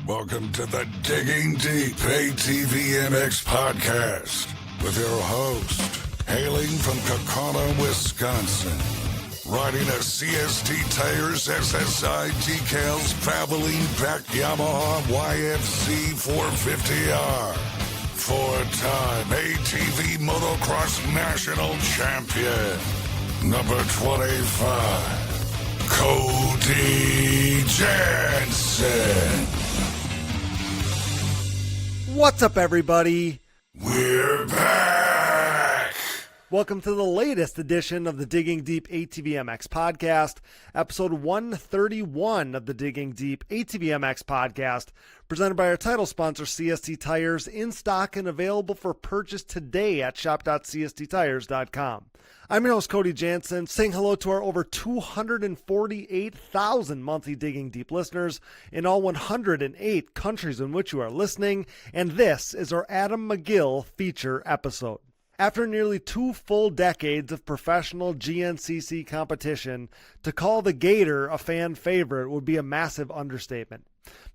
Welcome to the Digging Deep ATVMX Podcast with your host, hailing from Kaukauna, Wisconsin, riding a CST Tires SSI decals Valvoline back Yamaha YFZ 450R, four-time ATV Motocross National Champion, number 25, Cody Jansen. What's up, everybody? We're back! Welcome to the latest edition of the Digging Deep ATVMX Podcast, episode 131 of the Digging Deep ATVMX Podcast, presented by our title sponsor, CST Tires, in stock and available for purchase today at shop.csttires.com. I'm your host, Cody Jansen, saying hello to our over 248,000 monthly Digging Deep listeners in all 108 countries in which you are listening, and this is our Adam McGill feature episode. After nearly 2 full decades of professional GNCC competition, to call the Gator a fan favorite would be a massive understatement.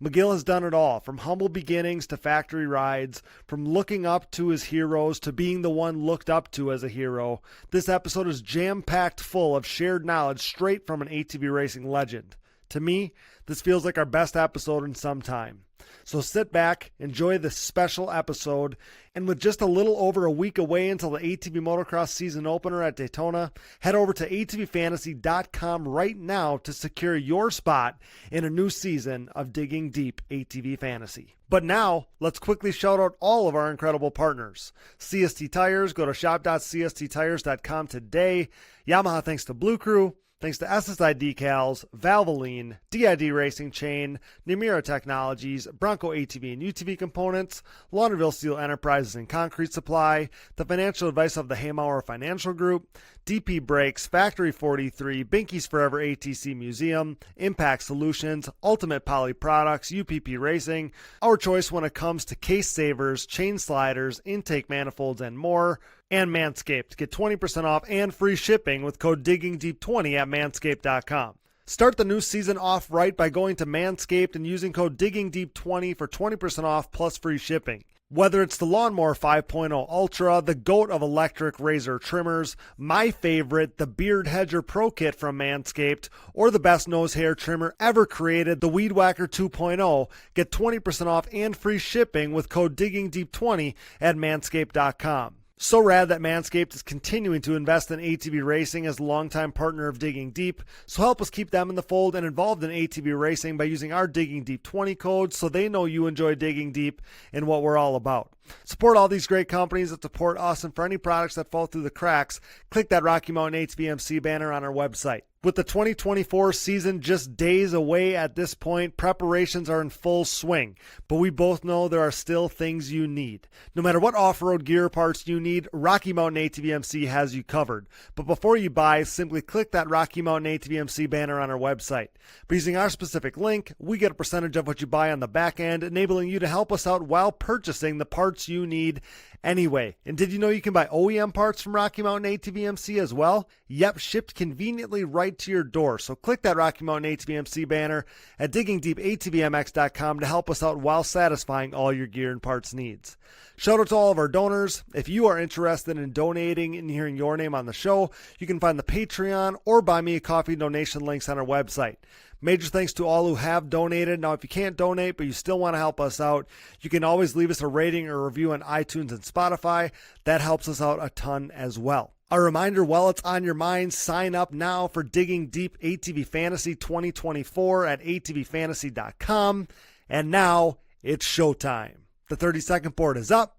McGill has done it all, from humble beginnings to factory rides, from looking up to his heroes to being the one looked up to as a hero. This episode is jam-packed full of shared knowledge straight from an ATV racing legend. To me, this feels like our best episode in some time. So sit back, enjoy this special episode, and with just a little over a week away until the ATV Motocross season opener at Daytona, head over to atvfantasy.com right now to secure your spot in a new season of Digging Deep ATV Fantasy. But now, let's quickly shout out all of our incredible partners. CST Tires, go to shop.csttires.com today. Yamaha, thanks to Blue Crew. Thanks to SSI Decals, Valvoline, DID Racing Chain, Nemura Technologies, Bronco ATV and UTV Components, Launderville Steel Enterprises and Concrete Supply, the financial advice of the Haymauer Financial Group, DP Brakes, Factory 43, Binky's Forever ATC Museum, Impact Solutions, Ultimate Poly Products, UPP Racing, our choice when it comes to case savers, chain sliders, intake manifolds, and more, and Manscaped. Get 20% off and free shipping with code DIGGINGDEEP20 at manscaped.com. Start the new season off right by going to Manscaped and using code DIGGINGDEEP20 for 20% off plus free shipping. Whether it's the Lawnmower 5.0 Ultra, the GOAT of electric razor trimmers, my favorite, the Beard Hedger Pro Kit from Manscaped, or the best nose hair trimmer ever created, the Weed Whacker 2.0, get 20% off and free shipping with code DIGGINGDEEP20 at manscaped.com. So rad that Manscaped is continuing to invest in ATV racing as a longtime partner of Digging Deep, so help us keep them in the fold and involved in ATV racing by using our Digging Deep 20 code so they know you enjoy digging deep and what we're all about. Support all these great companies that support us, and for any products that fall through the cracks, click that Rocky Mountain HVMC banner on our website. With the 2024 season just days away at this point, preparations are in full swing, but we both know there are still things you need. No matter what off-road gear parts you need, Rocky Mountain ATVMC has you covered. But before you buy, simply click that Rocky Mountain ATVMC banner on our website. By using our specific link, we get a percentage of what you buy on the back end, enabling you to help us out while purchasing the parts you need anyway. And did you know you can buy OEM parts from Rocky Mountain ATVMC as well? Yep, shipped conveniently right to your door. So click that Rocky Mountain ATVMC banner at diggingdeepatvmx.com to help us out while satisfying all your gear and parts needs. Shout out to all of our donors. If you are interested in donating and hearing your name on the show, you can find the Patreon or Buy Me a Coffee donation links on our website. Major thanks to all who have donated. Now, if you can't donate, but you still want to help us out, you can always leave us a rating or review on iTunes and Spotify. That helps us out a ton as well. A reminder, while it's on your mind, sign up now for Digging Deep ATV Fantasy 2024 at atvfantasy.com. And now it's showtime. The 30-second board is up,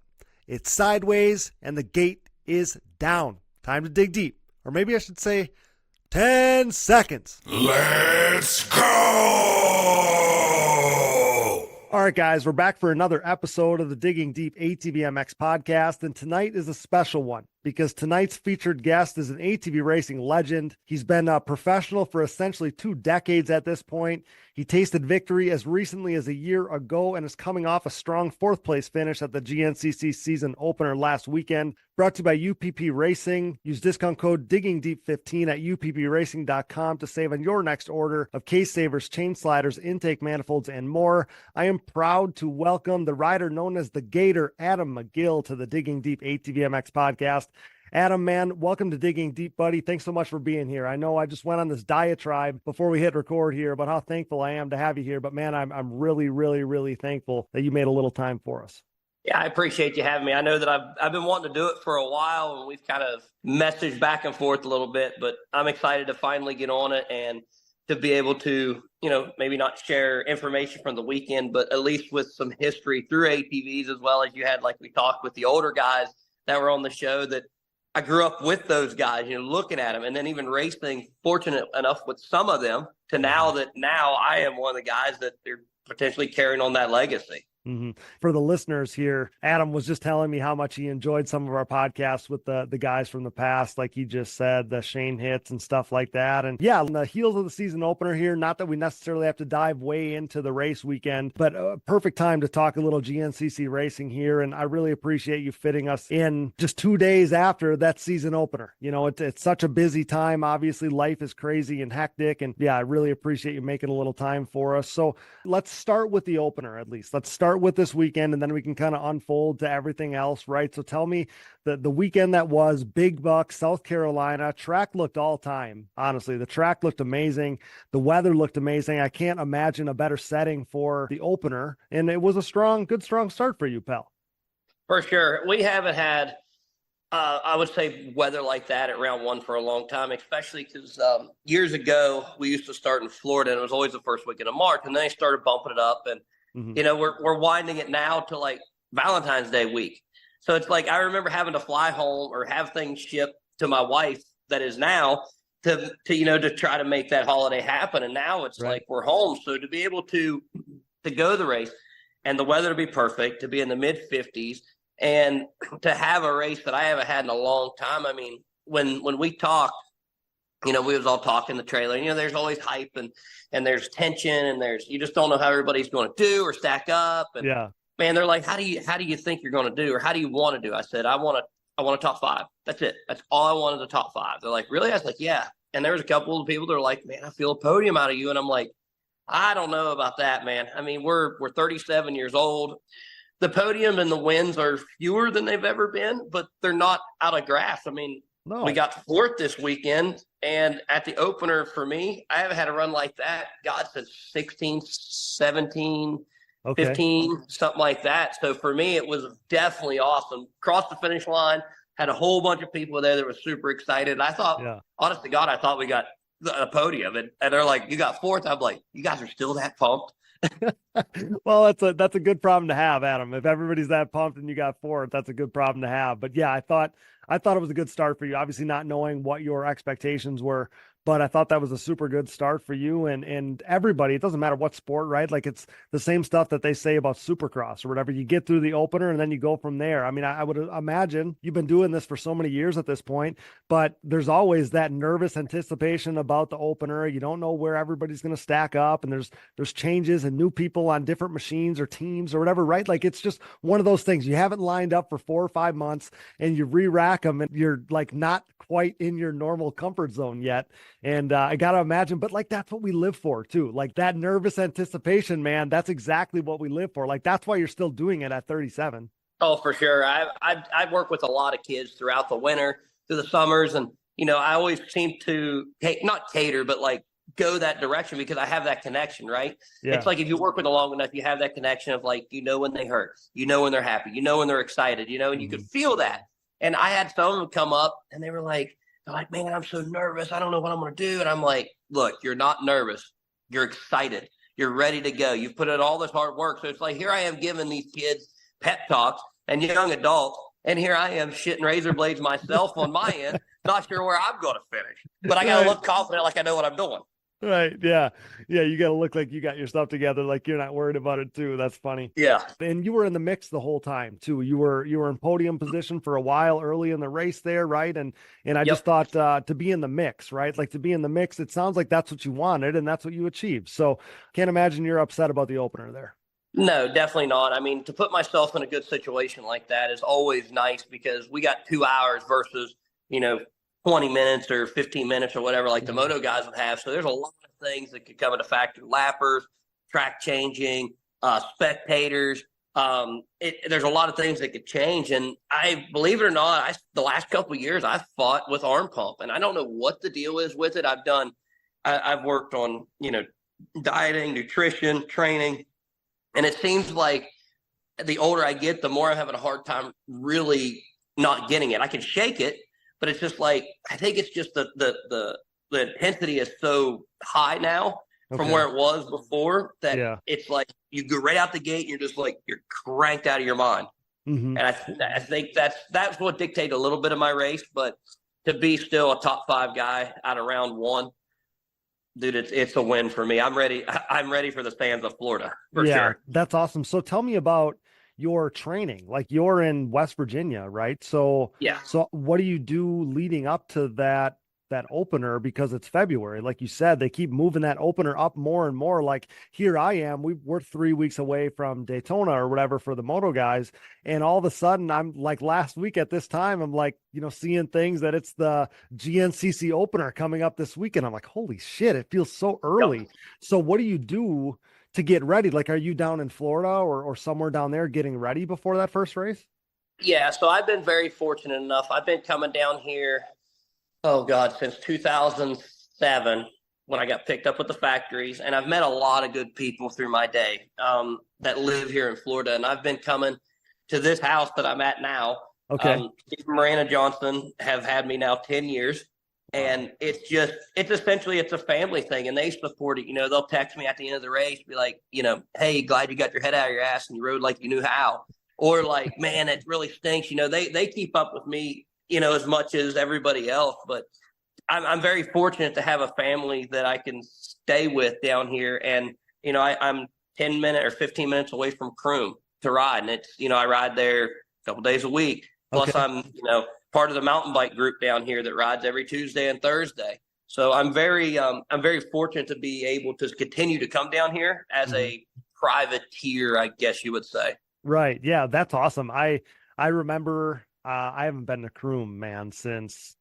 it's sideways, and the gate is down. Time to dig deep. Or maybe I should say 10 seconds. Let's go! All right, guys, we're back for another episode of the Digging Deep ATVMX Podcast, and tonight is a special one because tonight's featured guest is an ATV racing legend. He's been a professional for essentially 2 decades at this point. He tasted victory as recently as a year ago and is coming off a strong fourth-place finish at the GNCC season opener last weekend. Brought to you by UPP Racing. Use discount code DIGGINGDEEP15 at uppracing.com to save on your next order of case savers, chain sliders, intake manifolds, and more. I am proud to welcome the rider known as the Gator, Adam McGill, to the Digging Deep ATVMX podcast. Adam, man, welcome to Digging Deep, buddy. Thanks so much for being here. I know I just went on this diatribe before we hit record here about how thankful I am to have you here, but man, I'm really, really, really thankful that you made a little time for us. Yeah, I appreciate you having me. I know that I've been wanting to do it for a while, and we've kind of messaged back and forth a little bit, but I'm excited to finally get on it and to be able to, maybe not share information from the weekend, but at least with some history through ATVs, as well as you had, like we talked with the older guys that were on the show, that I grew up with those guys, looking at them, and then even racing, fortunate enough with some of them to now I am one of the guys that they're potentially carrying on that legacy. Mm-hmm. For the listeners here, Adam was just telling me how much he enjoyed some of our podcasts with the guys from the past, like he just said, the Shane hits and stuff like that. And yeah, on the heels of the season opener here, not that we necessarily have to dive way into the race weekend, but a perfect time to talk a little GNCC racing here. And I really appreciate you fitting us in just 2 days after that season opener. It's such a busy time. Obviously, life is crazy and hectic. And yeah, I really appreciate you making a little time for us. So let's start with the opener, at least. Let's start with this weekend, and then we can kind of unfold to everything else, right? So tell me the weekend that was Big Buck, South Carolina. Track looked all time. Honestly, the track looked amazing. The weather looked amazing. I can't imagine a better setting for the opener, and it was a good strong start for you, pal. For sure. We haven't had, I would say, weather like that at round one for a long time, especially because years ago we used to start in Florida, and it was always the first weekend of March, and then they started bumping it up, and we're winding it now to like Valentine's Day week. So it's like, I remember having to fly home or have things shipped to my wife that is now to try to make that holiday happen. And now it's right. Like we're home. So to be able to go to the race and the weather to be perfect, to be in the mid 50s and to have a race that I haven't had in a long time. I mean, when we talked, we was all talking the trailer, there's always hype and there's tension and you just don't know how everybody's going to do or stack up. And yeah, man, they're like, how do you think you're going to do, or how do you want to do? I said, I want a top five. That's it. That's all I wanted, the top five. They're like, really? I was like, yeah. And there was a couple of people that are like, man, I feel a podium out of you. And I'm like, I don't know about that, man. I mean, we're 37 years old. The podium and the wins are fewer than they've ever been, but they're not out of grasp. I mean, no. We got fourth this weekend, and at the opener for me, I haven't had a run like that, God, since 16, 17, 15, something like that. So for me, it was definitely awesome. Crossed the finish line, had a whole bunch of people there that were super excited. I thought, honest to God, I thought we got a podium, and they're like, you got fourth. I'm like, you guys are still that pumped? Well, that's a good problem to have, Adam. If everybody's that pumped and you got fourth, that's a good problem to have. But yeah, I thought it was a good start for you, obviously not knowing what your expectations were, but I thought that was a super good start for you and everybody. It doesn't matter what sport, right? Like it's the same stuff that they say about Supercross or whatever. You get through the opener and then you go from there. I mean, I would imagine you've been doing this for so many years at this point, but there's always that nervous anticipation about the opener. You don't know where everybody's going to stack up, and there's changes and new people on different machines or teams or whatever, right? Like it's just one of those things. You haven't lined up for 4 or 5 months and you re-rack them and you're like not quite in your normal comfort zone yet. And I got to imagine, but like, that's what we live for too. Like that nervous anticipation, man, that's exactly what we live for. Like, that's why you're still doing it at 37. Oh, for sure. I work with a lot of kids throughout the winter, through the summers. And, I always seem to not cater, but like go that direction because I have that connection, right? Yeah. It's like, if you work with them long enough, you have that connection of like, when they hurt, when they're happy, when they're excited, and you can feel that. And I had some of them come up and they're like, man, I'm so nervous. I don't know what I'm going to do. And I'm like, look, you're not nervous. You're excited. You're ready to go. You've put in all this hard work. So it's like, here I am giving these kids pep talks and young adults. And here I am shitting razor blades myself on my end, not sure where I'm going to finish. But I got to look confident like I know what I'm doing. Right. Yeah. Yeah. You got to look like you got your stuff together. Like you're not worried about it too. That's funny. Yeah. And you were in the mix the whole time too. You were in podium position for a while early in the race there, right? And I just Yep. thought to be in the mix, right? Like to be in the mix, it sounds like that's what you wanted and that's what you achieved. So can't imagine you're upset about the opener there. No, definitely not. I mean, to put myself in a good situation like that is always nice because we got 2 hours versus, you know, 20 minutes or 15 minutes or whatever, like the moto guys would have. So there's a lot of things that could come into factor: lappers, track changing, spectators. There's a lot of things that could change. And I, believe it or not, the last couple of years I've fought with arm pump, and I don't know what the deal is with it. I've worked on, dieting, nutrition, training. And it seems like the older I get, the more I'm having a hard time really not getting it. I can shake it, but it's just like, I think it's just the intensity is so high now from where it was before that it's like you go right out the gate and you're just like, you're cranked out of your mind. Mm-hmm. And I think that's what dictated a little bit of my race, but to be still a top 5 guy out of round 1, dude, it's a win for me. I'm ready. I'm ready for the sands of Florida for sure. That's awesome. So tell me about your training. Like you're in West Virginia, right? So Yeah. So what do you do leading up to that opener? Because it's February, like you said, they keep moving that opener up more and more. Like here I am, we're 3 weeks away from Daytona or whatever for the moto guys, and all of a sudden I'm like, last week at this time I'm like, seeing things that it's the GNCC opener coming up this weekend. I'm like, holy shit, it feels so early. Yep. So what do you do to get ready? Like, are you down in Florida or somewhere down there getting ready before that first race? Yeah. So I've been very fortunate enough. I've been coming down here, oh God, since 2007 when I got picked up with the factories. And I've met a lot of good people through my day that live here in Florida. And I've been coming to this house that I'm at now. Okay. Steve and Miranda Johnson have had me now 10 years. And it's essentially a family thing, and they support it. They'll text me at the end of the race, be like, hey, glad you got your head out of your ass and you rode like you knew how. Or like, man, it really stinks. They keep up with me, as much as everybody else. But I'm very fortunate to have a family that I can stay with down here. And, I'm 10 minutes or 15 minutes away from Croom to ride. And it's, I ride there a couple days a week. Plus I'm, part of the mountain bike group down here that rides every Tuesday and Thursday. So I'm very fortunate to be able to continue to come down here as a privateer, I guess you would say. Right. Yeah, that's awesome. I remember I haven't been to Croom, man, since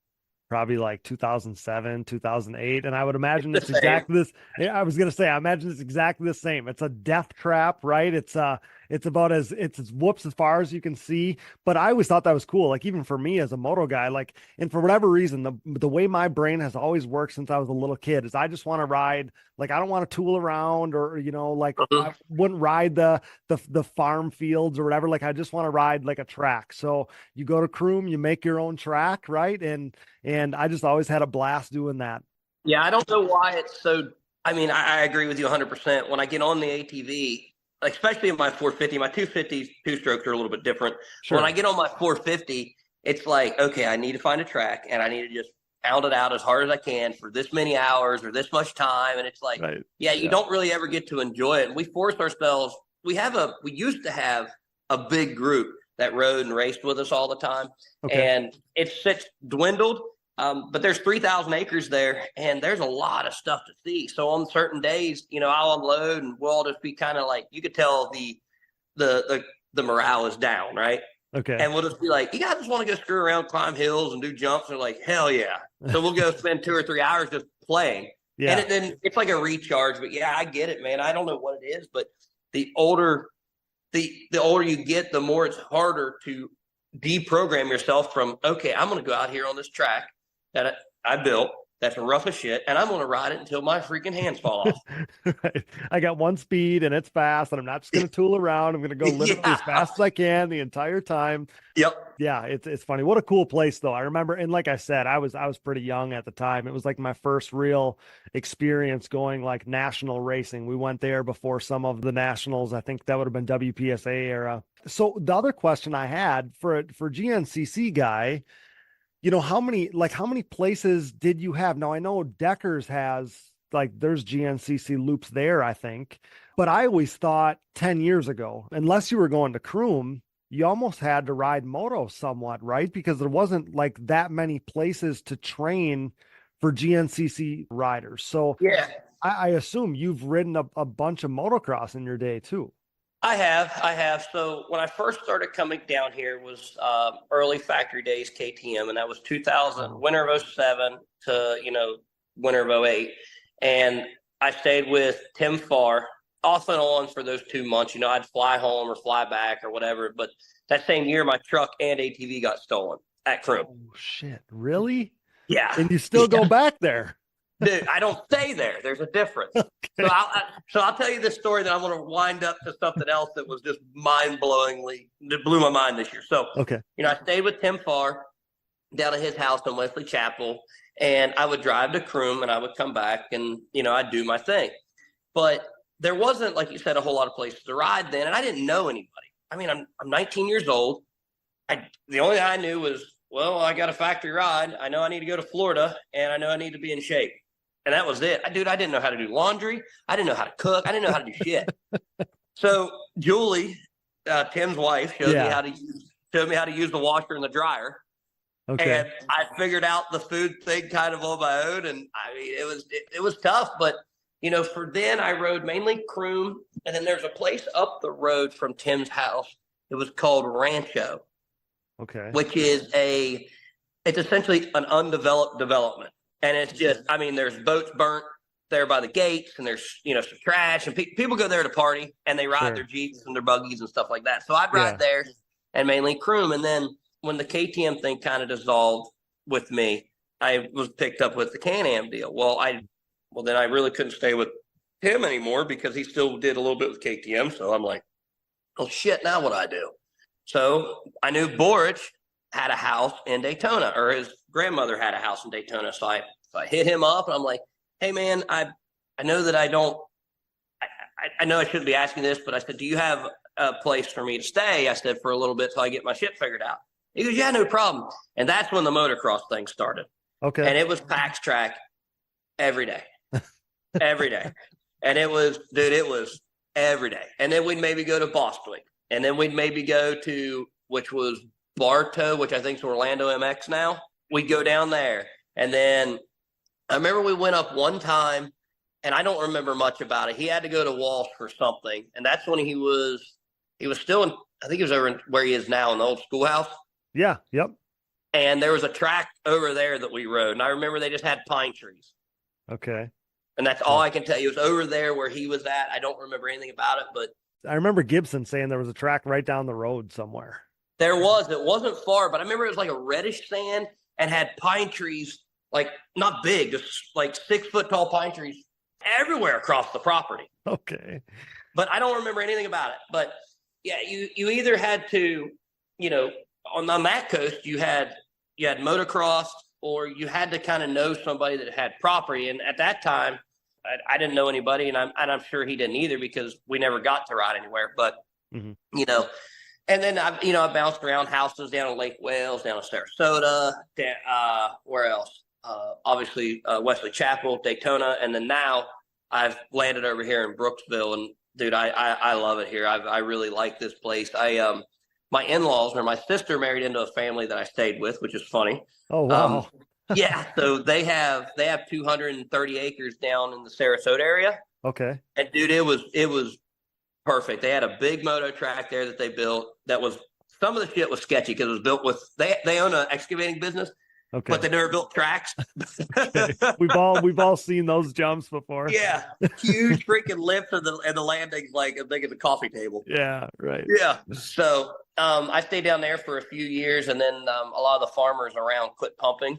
probably like 2007, 2008. And I would imagine it's exactly this. I was going to say, I imagine it's exactly the same. It's a death trap, right? It's about it's as whoops as far as you can see. But I always thought that was cool. Like even for me as a moto guy, like, and for whatever reason, the way my brain has always worked since I was a little kid is I just want to ride. Like, I don't want to tool around or, like I wouldn't ride the farm fields or whatever. Like, I just want to ride like a track. So you go to Croom, you make your own track, right? And I just always had a blast doing that. Yeah, I don't know why it's so. I mean, I agree with you 100%. When I get on the ATV, especially in my 450, my 250 two-strokes are a little bit different. Sure. When I get on my 450, it's like, okay, I need to find a track and I need to just pound it out as hard as I can for this many hours or this much time. And it's like, you don't really ever get to enjoy it. And we force ourselves. We used to have a big group that rode and raced with us all the time. And it's dwindled. But there's 3,000 acres there, and there's a lot of stuff to see. So on certain days, I'll unload, and we'll all just be kind of like, you could tell the morale is down, right? Okay. And we'll just be like, you guys just want to go screw around, climb hills, and do jumps. They're like, hell yeah! So we'll go spend 2 or 3 hours just playing. Yeah. And then it's like a recharge. But yeah, I get it, man. I don't know what it is, but the older you get, the more it's harder to deprogram yourself from, okay, I'm going to go out here on this track that I built that's rough as shit, and I'm going to ride it until my freaking hands fall off. Right. I got one speed, and it's fast, and I'm not just going to tool around. I'm going to go literally as fast as I can the entire time. Yep. Yeah, it's funny. What a cool place, though. I remember, and like I said, I was pretty young at the time. It was like my first real experience going like national racing. We went there before some of the nationals. I think that would have been WPSA era. So the other question I had for GNCC guy, how many places did you have? Now I know Deckers has like there's GNCC loops there, I think. But I always thought 10 years ago, unless you were going to Croom, you almost had to ride moto somewhat, right? Because there wasn't like that many places to train for GNCC riders. So Yeah, I assume you've ridden a bunch of motocross in your day too. I have. So when I first started coming down here was early factory days KTM, and that was 2000, winter of 07 to, winter of 08. And I stayed with Tim Farr off and on for those 2 months. I'd fly home or fly back or whatever. But that same year, my truck and ATV got stolen at Croom. Oh, shit. Really? Yeah. And you still go back there? Dude, I don't stay there. There's a difference. Okay. So I'll tell you this story, then I'm going to wind up to something else that was just mind-blowingly, that blew my mind this year. So, okay. I stayed with Tim Farr down at his house in Wesley Chapel, and I would drive to Croom, and I would come back, and, I'd do my thing. But there wasn't, like you said, a whole lot of places to ride then, and I didn't know anybody. I mean, I'm 19 years old. The only thing I knew was, well, I got a factory ride. I know I need to go to Florida, and I know I need to be in shape. And that was it. Dude, I didn't know how to do laundry. I didn't know how to cook. I didn't know how to do shit. So Julie, Tim's wife, showed me how to use the washer and the dryer. Okay. And I figured out the food thing kind of on my own. And I mean, it was tough, but for then I rode mainly Croom. And then there's a place up the road from Tim's house. It was called Rancho. Okay. Which is it's essentially an undeveloped development. And it's just, I mean, there's boats burnt there by the gates, and there's, some trash, and people go there to party, and they ride their Jeeps and their buggies and stuff like that. So I'd ride there and mainly Croom. And then when the KTM thing kind of dissolved with me, I was picked up with the Can-Am deal. Well, then I really couldn't stay with him anymore because he still did a little bit with KTM. So I'm like, oh shit, now what do I do? So I knew Borich had a house in Daytona, or his grandmother had a house in Daytona. So I hit him up, and I'm like, hey man, I know that I know I shouldn't be asking this, but I said, do you have a place for me to stay? I said, for a little bit till I get my shit figured out. He goes, yeah, no problem. And that's when the motocross thing started. Okay. And it was PAX track every day, every day. And it was every day. And then we'd maybe go to Bostwick, and then we'd maybe go to, which was Bartow, which I think is Orlando MX now. We'd go down there. And then I remember we went up one time, and I don't remember much about it. He had to go to Walsh for something. And that's when he was still in, I think he was over where he is now in the old schoolhouse. Yeah. Yep. And there was a track over there that we rode. And I remember they just had pine trees. Okay. And that's all I can tell you. It was over there where he was at. I don't remember anything about it, but I remember Gibson saying there was a track right down the road somewhere. It wasn't far, but I remember it was like a reddish sand and had pine trees, like not big, just like 6 foot tall pine trees everywhere across the property. Okay. But I don't remember anything about it. But yeah, you either had to, on that coast, you had motocross, or you had to kind of know somebody that had property. And at that time, I didn't know anybody, and I'm sure he didn't either, because we never got to ride anywhere. But and then I bounced around houses down in Lake Wales, down in Sarasota, where else? Obviously Wesley Chapel, Daytona, and then now I've landed over here in Brooksville. And dude, I love it here. I really like this place. My in-laws, or my sister, married into a family that I stayed with, which is funny. Oh wow. Yeah, so they have 230 acres down in the Sarasota area. Okay. And dude, it was perfect. They had a big moto track there that they built. That was, some of the shit was sketchy because it was built with, they own an excavating business. Okay. But they never built tracks. Okay. We've all seen those jumps before. Yeah, huge freaking lifts, and the landing's like as big as a coffee table. Yeah, right. Yeah. So I stayed down there for a few years, and then a lot of the farmers around quit pumping,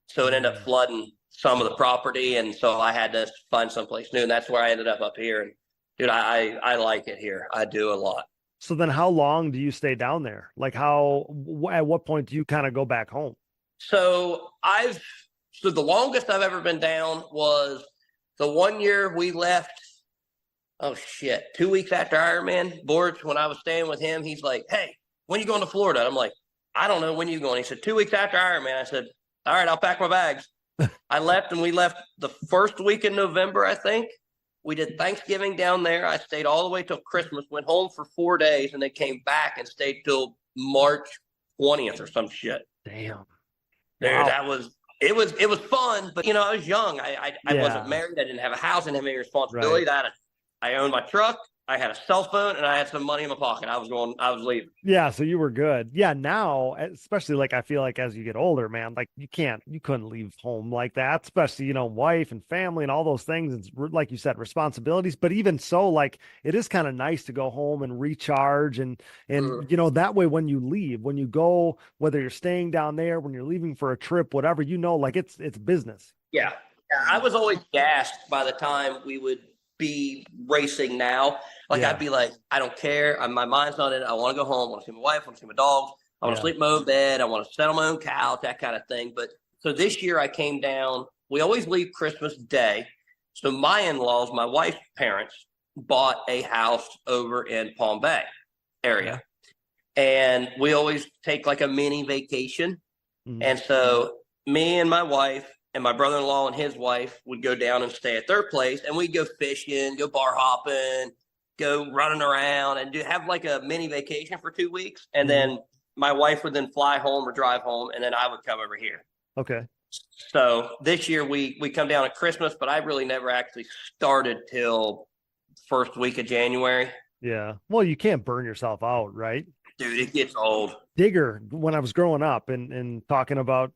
so it ended up flooding some of the property, and so I had to find someplace new, and that's where I ended up here. And dude, I like it here. I do a lot. So then, how long do you stay down there? Like, at what point do you kind of go back home? So the longest I've ever been down was the one year we left. Oh shit. 2 weeks after Ironman, Borch, when I was staying with him, he's like, hey, when you going to Florida? And I'm like, I don't know when you going. He said, 2 weeks after Ironman. I said, all right, I'll pack my bags. I left, and we left the first week in November, I think. We did Thanksgiving down there. I stayed all the way till Christmas, went home for 4 days, and then came back and stayed till March 20th or some shit. Damn. Dude, Wow. it was fun, but I was young. I wasn't married. I didn't have a house. I didn't have any responsibility. Right. I owned my truck. I had a cell phone, and I had some money in my pocket. I was leaving. Yeah, so you were good. Yeah, now, especially like I feel like as you get older, man, like you couldn't leave home like that, especially, wife and family and all those things. It's like you said, responsibilities. But even so, like it is kind of nice to go home and recharge and that way when you leave, when you go, whether you're staying down there, when you're leaving for a trip, whatever, like it's business. Yeah. I was always gassed by the time we would be racing now. Like I'd be like, I don't care. My mind's not in it. I want to go home. I want to see my wife. I want to see my dogs. I want to sleep in my own bed. I want to sit on my own couch, that kind of thing. But so this year I came down. We always leave Christmas Day. So my in-laws, my wife's parents, bought a house over in Palm Bay area. And we always take like a mini vacation. Mm-hmm. And so me and my wife and my brother-in-law and his wife would go down and stay at their place, and we'd go fishing, go bar hopping, go running around, and have like a mini vacation for 2 weeks. And then my wife would then fly home or drive home, and then I would come over here. Okay. So this year we come down at Christmas, but I really never actually started till first week of January. Yeah. Well, you can't burn yourself out, right? Dude, it gets old. Digger, when I was growing up and talking about,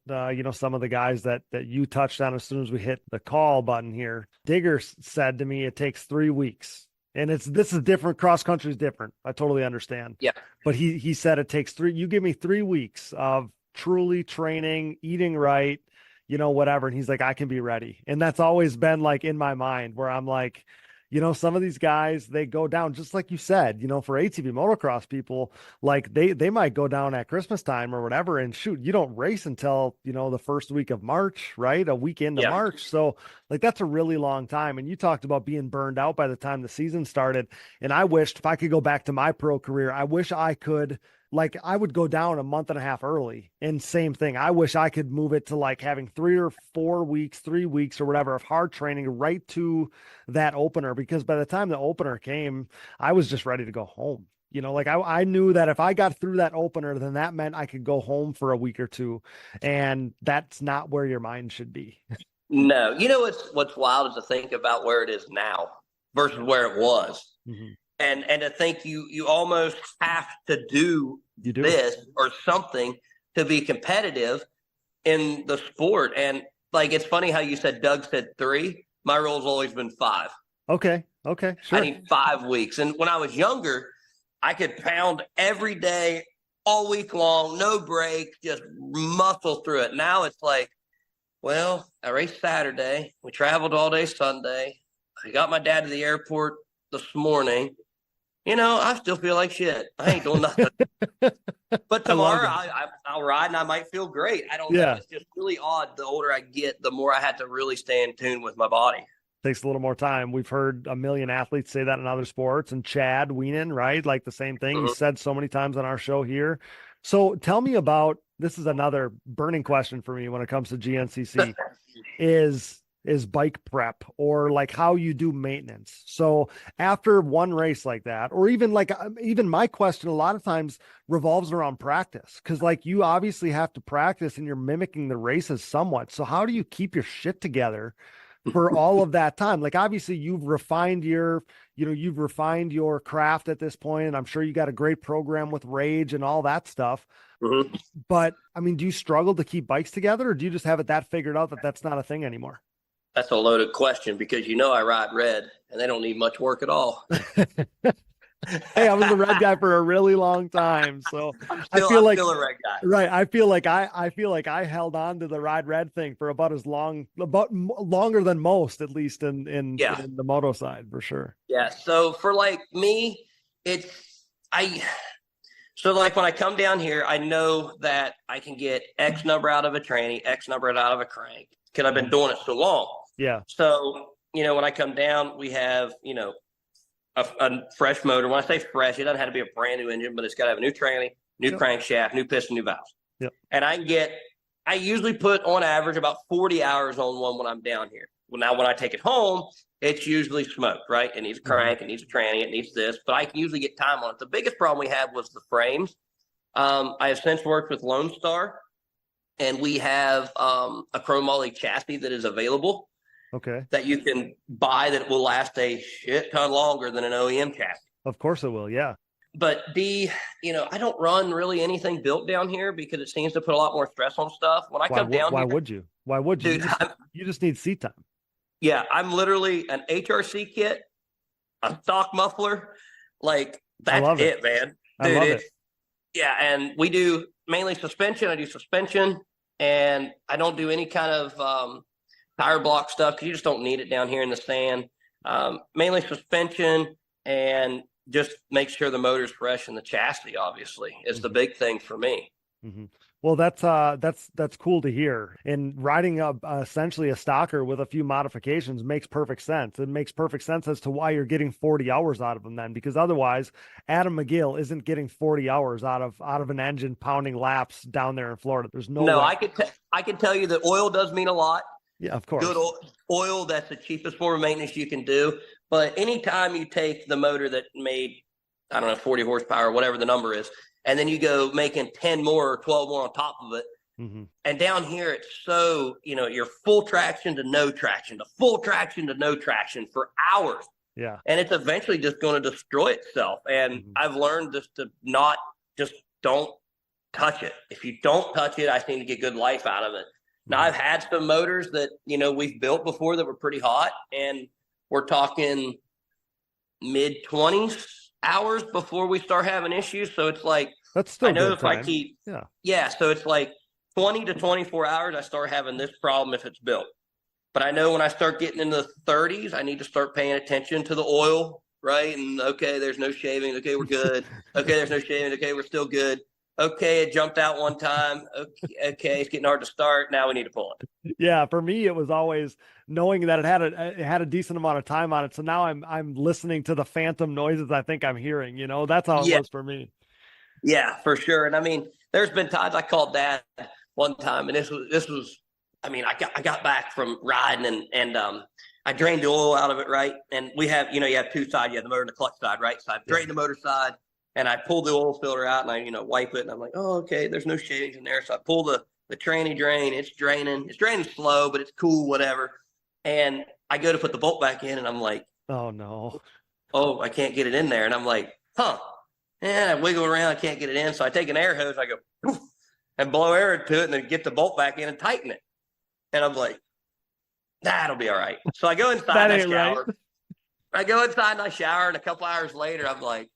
some of the guys that you touched on as soon as we hit the call button here, Digger said to me, it takes 3 weeks. And this is different. Cross country is different. I totally understand. Yeah. But he said it takes you give me 3 weeks of truly training, eating right, whatever. And he's like, I can be ready. And that's always been like in my mind where I'm like, some of these guys, they go down, just like you said, for ATV motocross people, like they might go down at Christmas time or whatever, and shoot, you don't race until, the first week of March, right? A week into March. So like, that's a really long time. And you talked about being burned out by the time the season started. And I wished if I could go back to my pro career, I wish I could, like I would go down a month and a half early, and same thing. I wish I could move it to like having 3 or 4 weeks, 3 weeks or whatever of hard training right to that opener, because by the time the opener came, I was just ready to go home. Like I knew that if I got through that opener, then that meant I could go home for a week or two. And that's not where your mind should be. No, what's wild is to think about where it is now versus where it was. Mm-hmm. And to think you almost have to do this or something to be competitive in the sport. And like, it's funny how you said Doug said 3. My rule's always been 5. Okay. Sure. I need 5 weeks. And when I was younger, I could pound every day, all week long, no break, just muscle through it. Now it's like, well, I raced Saturday. We traveled all day Sunday. I got my dad to the airport this morning. I still feel like shit. I ain't doing nothing. But tomorrow I'll ride and I might feel great. I don't know. It's just really odd. The older I get, the more I have to really stay in tune with my body. Takes a little more time. We've heard a million athletes say that in other sports, and Chad Wienen, right? Like the same thing. He said so many times on our show here. So tell me about, this is another burning question for me when it comes to GNCC is bike prep, or like how you do maintenance. So after one race like that, or even my question a lot of times revolves around practice, because like you obviously have to practice and you're mimicking the races somewhat. So how do you keep your shit together for all of that time? Like obviously you've refined your craft at this point, and I'm sure you got a great program with Rage and all that stuff. Mm-hmm. But I mean, do you struggle to keep bikes together, or do you just have it that figured out that that's not a thing anymore? That's a loaded question, because I ride red and they don't need much work at all. Hey, I was the red guy for a really long time, so I'm still a red guy. Right, I feel like I held on to the ride red thing for about longer than most, at least in the moto side, for sure. Yeah. So for like me, so like when I come down here, I know that I can get X number out of a tranny, X number out of a crank, because I've been doing it so long. Yeah. So, when I come down, we have, a fresh motor. When I say fresh, it doesn't have to be a brand new engine, but it's got to have a new tranny, new crankshaft, new piston, new valves. Yep. And I can get I usually put on average about 40 hours on one when I'm down here. Well, now when I take it home, it's usually smoked, right? It needs a crank, it needs a tranny, it needs this, but I can usually get time on it. The biggest problem we had was the frames. I have since worked with Lone Star, and we have a chromoly chassis that is available. Okay. That you can buy that will last a shit ton longer than an OEM chassis. Of course it will, yeah. But I don't run really anything built down here because it seems to put a lot more stress on stuff. When I come down why here, would you? Why would you? Dude, you just need seat time. Yeah, I'm literally an HRC kit, a stock muffler. Like, that's it, man. Dude, I love it. Yeah, and we do mainly suspension. I do suspension, and I don't do any kind of tire block stuff because you just don't need it down here in the sand. Mainly suspension, and just make sure the motor's fresh, and the chassis obviously is the big thing for me. Mm-hmm. Well, that's cool to hear. And riding up essentially a stocker with a few modifications makes perfect sense. It makes perfect sense as to why you're getting 40 hours out of them then, because otherwise Adam McGill isn't getting 40 hours out of an engine pounding laps down there in Florida. There's no way. I can tell you that oil does mean a lot. Yeah, of course. Good oil, that's the cheapest form of maintenance you can do. But anytime you take the motor that made, I don't know, 40 horsepower, or whatever the number is, and then you go making 10 more or 12 more on top of it. Mm-hmm. And down here, it's so, you're full traction to no traction, to full traction to no traction for hours. Yeah. And it's eventually just going to destroy itself. And I've learned just to don't touch it. If you don't touch it, I seem to get good life out of it. Now, I've had some motors that, we've built before that were pretty hot, and we're talking mid-20s hours before we start having issues. So it's like, that's still I know good if time. I keep, so it's like 20 to 24 hours, I start having this problem if it's built. But I know when I start getting into the 30s, I need to start paying attention to the oil, right? And okay, there's no shaving. Okay, we're good. Okay, there's no shaving. Okay, we're still good. Okay, it jumped out one time. Okay, it's getting hard to start. Now we need to pull it. Yeah, for me, it was always knowing that it had a decent amount of time on it. So now I'm listening to the phantom noises I think I'm hearing. That's how it was for me. Yeah, for sure. And I mean, there's been times I called Dad one time, and this was. I mean, I got back from riding, and I drained the oil out of it, right? And we have, you have two sides. You have the motor and the clutch side, right? So I drained the motor side. And I pulled the oil filter out, and I, wipe it, and I'm like, oh, okay, there's no shavings in there. So I pull the tranny drain. It's draining slow, but it's cool, whatever. And I go to put the bolt back in, and I'm like, oh no, I can't get it in there. And I'm like, and I wiggle around, I can't get it in. So I take an air hose, I go poof, and blow air into it, and then get the bolt back in and tighten it. And I'm like, that'll be all right. So I go inside, and I shower. Right. I go inside and I shower, and a couple hours later, I'm like,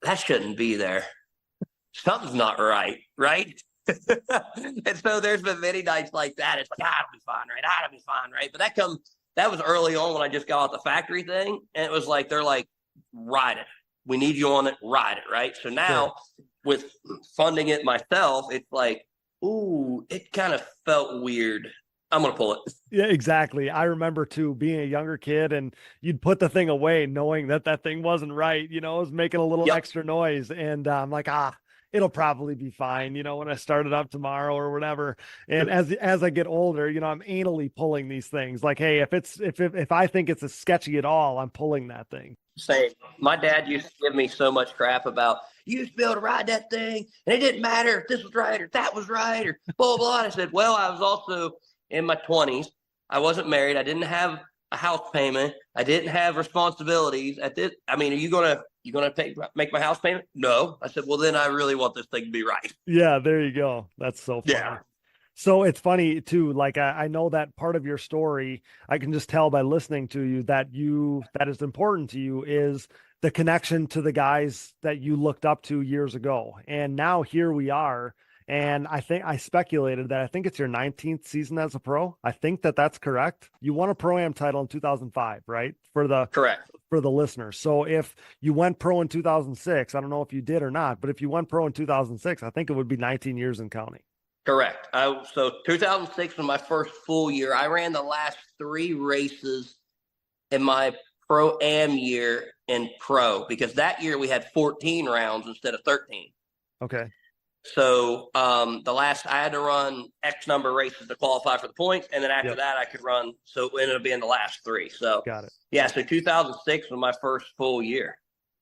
that shouldn't be there. Something's not right, right? And so there's been many nights like that. It's like, it'll be fine, right? But that was early on when I just got out the factory thing. And it was like, they're like, ride it. We need you on it, ride it, right? So now with funding it myself, it's like, ooh, it kind of felt weird. I'm going to pull it. Yeah, exactly. I remember too being a younger kid, and you'd put the thing away knowing that thing wasn't right, it was making a little extra noise. And I'm like, it'll probably be fine, when I start it up tomorrow or whatever. And as I get older, I'm anally pulling these things like, hey, if I think it's sketchy at all, I'm pulling that thing. Same. My dad used to give me so much crap about, you used to be able to ride that thing, and it didn't matter if this was right or that was right or blah, blah. And I said, well, I was also in my 20s. I wasn't married. I didn't have a house payment. I didn't have responsibilities at this. I mean, are you gonna make my house payment? No. I said, well, then I really want this thing to be right. Yeah, there you go. That's so funny. Yeah. So it's funny too. Like I know that part of your story, I can just tell by listening to you that is important to you is the connection to the guys that you looked up to years ago. And now here we are. And I think I speculated that I think it's your 19th season as a pro. I think that's correct. You won a Pro-Am title in 2005, right? Correct. For the listeners. So if you went pro in 2006, I don't know if you did or not, but if you went pro in 2006, I think it would be 19 years and counting. Correct. So 2006 was my first full year. I ran the last 3 races in my Pro-Am year in pro, because that year we had 14 rounds instead of 13. Okay. So I had to run X number of races to qualify for the points, and then after that I could run. So it ended up being the last 3. So Got it. yeah, so 2006 was my first full year.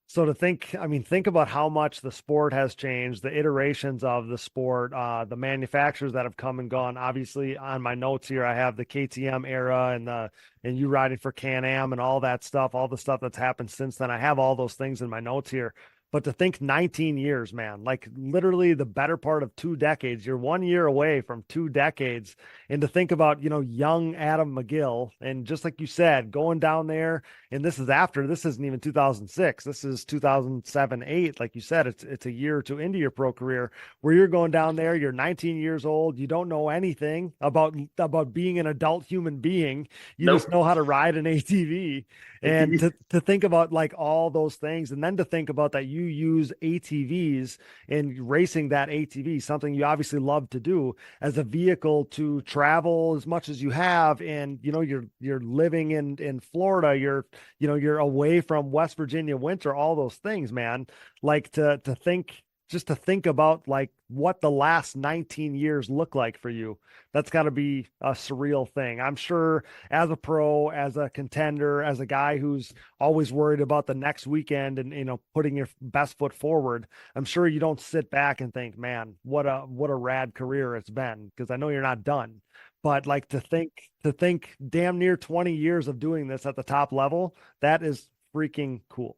So think about how much the sport has changed, the iterations of the sport, the manufacturers that have come and gone. Obviously, on my notes here, I have the KTM era and you riding for Can-Am and all that stuff, all the stuff that's happened since then. I have all those things in my notes here. But to think 19 years, man, like literally the better part of 2 decades, you're 1 year away from 2 decades. And to think about, young Adam McGill, and just like you said, going down there, and this isn't even 2006. This is 2007, 8. Like you said, it's a year or two into your pro career where you're going down there, you're 19 years old. You don't know anything about being an adult human being. You just know how to ride an ATV. And to think about like all those things, and then to think about that you use ATVs and racing that ATV, something you obviously love to do, as a vehicle to travel as much as you have. And, you're living in Florida, you're away from West Virginia winter, all those things, man. Like to think about like what the last 19 years look like for you, that's got to be a surreal thing. I'm sure as a pro, as a contender, as a guy who's always worried about the next weekend and, putting your best foot forward, I'm sure you don't sit back and think, man, what a rad career it's been, because I know you're not done. But like to think damn near 20 years of doing this at the top level, that is freaking cool.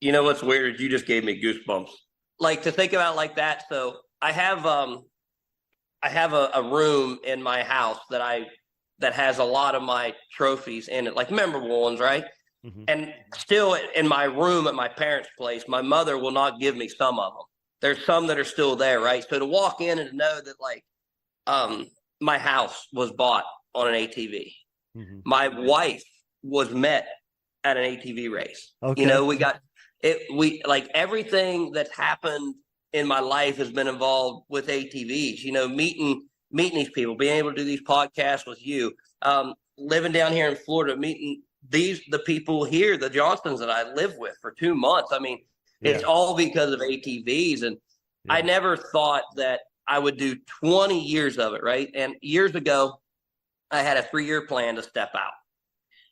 You know what's weird is you just gave me goosebumps. Like to think about it like that. So I have a room in my house that has a lot of my trophies in it, like memorable ones, right? Mm-hmm. And still in my room at my parents' place, my mother will not give me some of them. There's some that are still there, right? So to walk in and to know that like my house was bought on an ATV. Mm-hmm. My wife was met at an ATV race. Okay. We got like everything that's happened in my life has been involved with ATVs, meeting these people, being able to do these podcasts with you, living down here in Florida, meeting the people here, the Johnsons that I live with for 2 months. I mean, it's all because of ATVs. And I never thought that I would do 20 years of it. Right. And years ago, I had a 3-year plan to step out.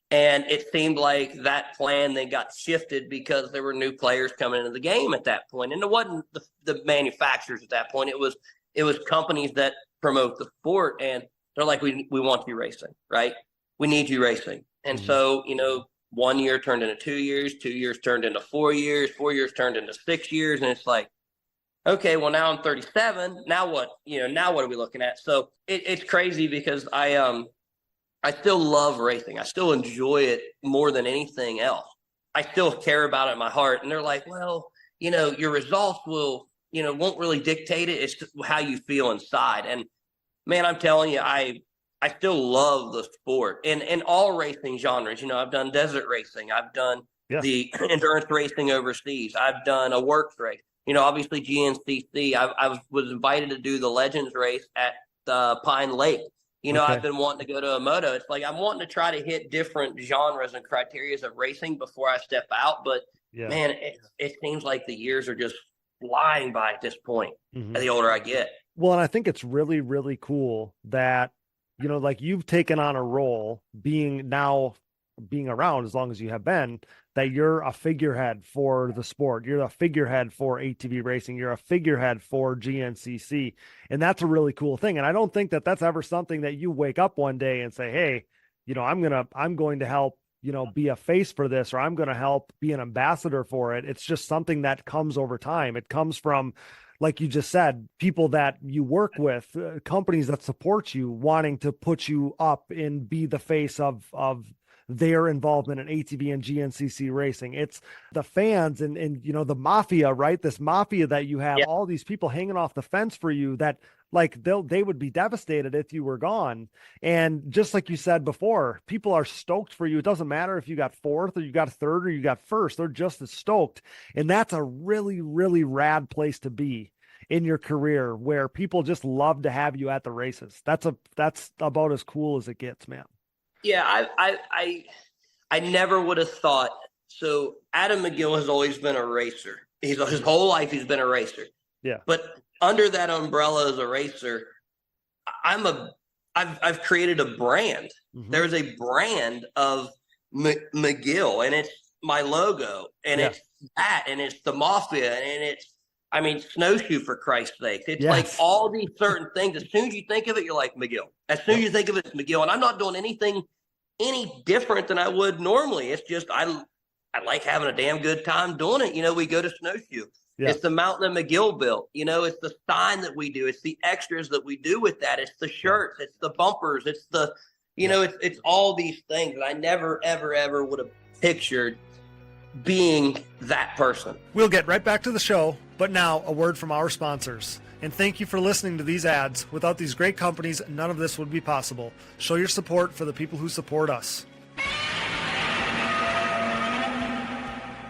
And it seemed like that plan then got shifted because there were new players coming into the game at that point. And it wasn't the manufacturers at that point. It was companies that promote the sport. And they're like, we want you racing, right? We need you racing. And so, 1 year turned into 2 years, 2 years turned into 4 years, 4 years turned into 6 years. And it's like, okay, well, now I'm 37. Now what? Now what are we looking at? So it's crazy because I still love racing. I still enjoy it more than anything else. I still care about it in my heart. And they're like, well, your results won't really dictate it. It's just how you feel inside. And man, I'm telling you, I still love the sport in all racing genres. I've done desert racing. I've done the endurance racing overseas. I've done a works race. Obviously GNCC. I was invited to do the Legends race at Pine Lake. I've been wanting to go to a moto. It's like I'm wanting to try to hit different genres and criterias of racing before I step out. But man, it seems like the years are just flying by at this point. The older I get. Well, and I think it's really, really cool that, like you've taken on a role being around as long as you have been, that you're a figurehead for the sport. You're a figurehead for ATV racing. You're a figurehead for GNCC. And that's a really cool thing. And I don't think that that's ever something that you wake up one day and say, hey, I'm going to help, be a face for this, or I'm going to help be an ambassador for it. It's just something that comes over time. It comes from, like you just said, people that you work with, companies that support you, wanting to put you up and be the face of their involvement in ATV and GNCC racing. It's the fans and the mafia, right? This mafia that you have, all these people hanging off the fence for you that like they would be devastated if you were gone. And just like you said before, people are stoked for you. It doesn't matter if you got 4th or you got 3rd or you got 1st, they're just as stoked. And that's a really, really rad place to be in your career, where people just love to have you at the races. That's about as cool as it gets, man. Yeah, I never would have thought. So Adam McGill has always been a racer. His whole life he's been a racer. Yeah. But under that umbrella as a racer, I've created a brand. Mm-hmm. There's a brand of McGill, and it's my logo, and it's that, and it's the Mafia, and it's, I mean, Snowshoe, for Christ's sake. It's like all these certain things. As soon as you think of it, you're like, McGill. As soon as you think of it, it's McGill. And I'm not doing anything any different than I would normally. It's just I like having a damn good time doing it. You know, we go to Snowshoe. Yeah. It's the mountain that McGill built. You know, it's the sign that we do. It's the extras that we do with that. It's the shirts. It's the bumpers. It's the, you know, it's all these things that I never, ever, ever would have pictured being that person. We'll get right back to the show, but now a word from our sponsors. And thank you for listening to these ads. Without these great companies, none of this would be possible. Show your support for the people who support us.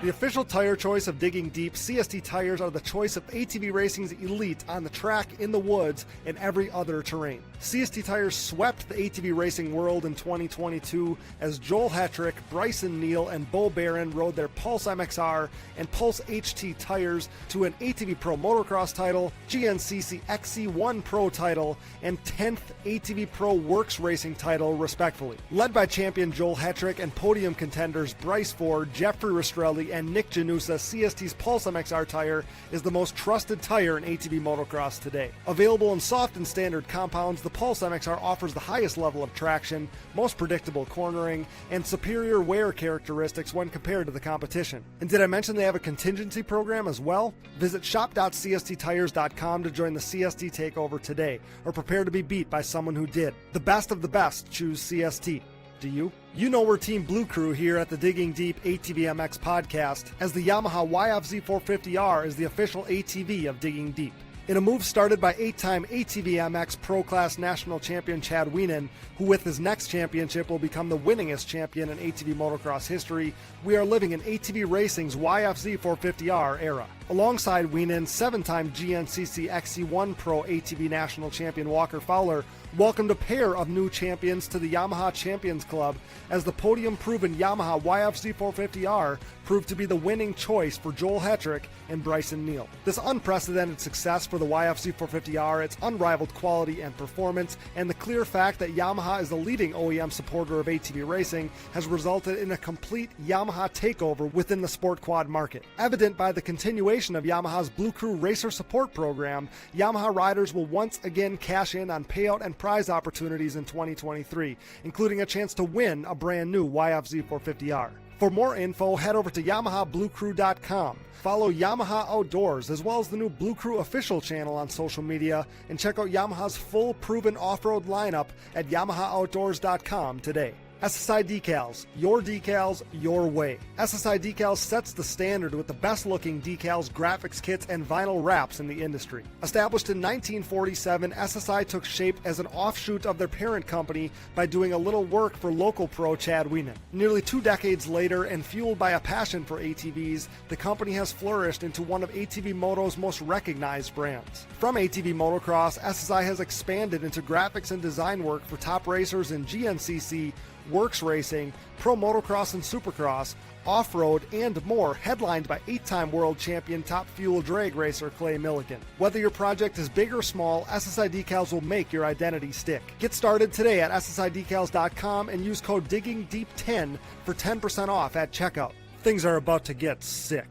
The official tire choice of Digging Deep, CST tires are the choice of ATV racing's elite on the track, in the woods, and every other terrain. CST tires swept the ATV racing world in 2022 as Joel Hetrick, Bryson Neal, and Bo Barron rode their Pulse MXR and Pulse HT tires to an ATV Pro Motocross title, GNCC XC1 Pro title, and 10th ATV Pro Works Racing title, respectively. Led by champion Joel Hetrick and podium contenders Bryce Ford, Jeffrey Rastrelli, and Nick Janusa, CST's Pulse MXR tire is the most trusted tire in ATV motocross today. Available in soft and standard compounds, the Pulse MXR offers the highest level of traction, most predictable cornering, and superior wear characteristics when compared to the competition. And did I mention they have a contingency program as well? Visit shop.csttires.com to join the CST takeover today, or prepare to be beat by someone who did. The best of the best choose CST. Do you? You know we're Team Blue Crew here at the Digging Deep ATVMX Podcast, as the Yamaha YFZ 450R is the official ATV of Digging Deep. In a move started by 8-time ATVMX Pro Class National Champion Chad Wienen, who with his next championship will become the winningest champion in ATV motocross history, we are living in ATV racing's YFZ 450R era. Alongside Wienen, 7-time GNCC XC1 Pro ATV National Champion Walker Fowler welcomed a pair of new champions to the Yamaha Champions Club, as the podium-proven Yamaha YFZ 450R proved to be the winning choice for Joel Hetrick and Bryson Neal. This unprecedented success for the YFZ 450R, its unrivaled quality and performance, and the clear fact that Yamaha is the leading OEM supporter of ATV racing has resulted in a complete Yamaha takeover within the sport quad market. Evident by the continuation of Yamaha's Blue Crew Racer Support Program, Yamaha riders will once again cash in on payout and prize opportunities in 2023, including a chance to win a brand new YFZ 450R. For more info, head over to YamahaBlueCrew.com. Follow Yamaha Outdoors, as well as the new Blue Crew official channel on social media, and check out Yamaha's full proven off-road lineup at YamahaOutdoors.com today. SSI Decals, your way. SSI Decals sets the standard with the best-looking decals, graphics kits, and vinyl wraps in the industry. Established in 1947, SSI took shape as an offshoot of their parent company by doing a little work for local pro Chad Wienen. Nearly 2 decades later, and fueled by a passion for ATVs, the company has flourished into one of ATV Moto's most recognized brands. From ATV motocross, SSI has expanded into graphics and design work for top racers in GNCC, Works Racing, Pro Motocross and Supercross, Off-Road, and more, headlined by 8-time world champion top fuel drag racer Clay Milligan. Whether your project is big or small, SSI Decals will make your identity stick. Get started today at SSIDecals.com and use code DIGGINGDEEP10 for 10% off at checkout. Things are about to get sick.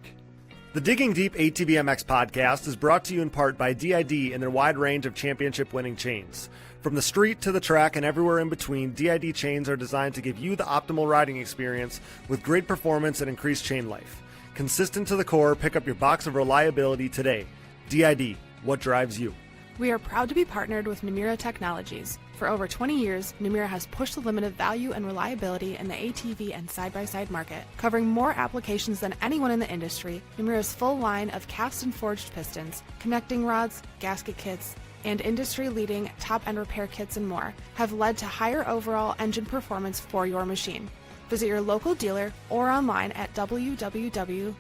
The Digging Deep ATVMX Podcast is brought to you in part by DID and their wide range of championship-winning chains. From the street to the track and everywhere in between, DID chains are designed to give you the optimal riding experience with great performance and increased chain life. Consistent to the core, pick up your box of reliability today. DID, what drives you? We are proud to be partnered with Namura Technologies. For over 20 years, Namura has pushed the limit of value and reliability in the ATV and side-by-side market. Covering more applications than anyone in the industry, Namura's full line of cast and forged pistons, connecting rods, gasket kits, and industry-leading top-end repair kits and more have led to higher overall engine performance for your machine. Visit your local dealer or online at www.namura.com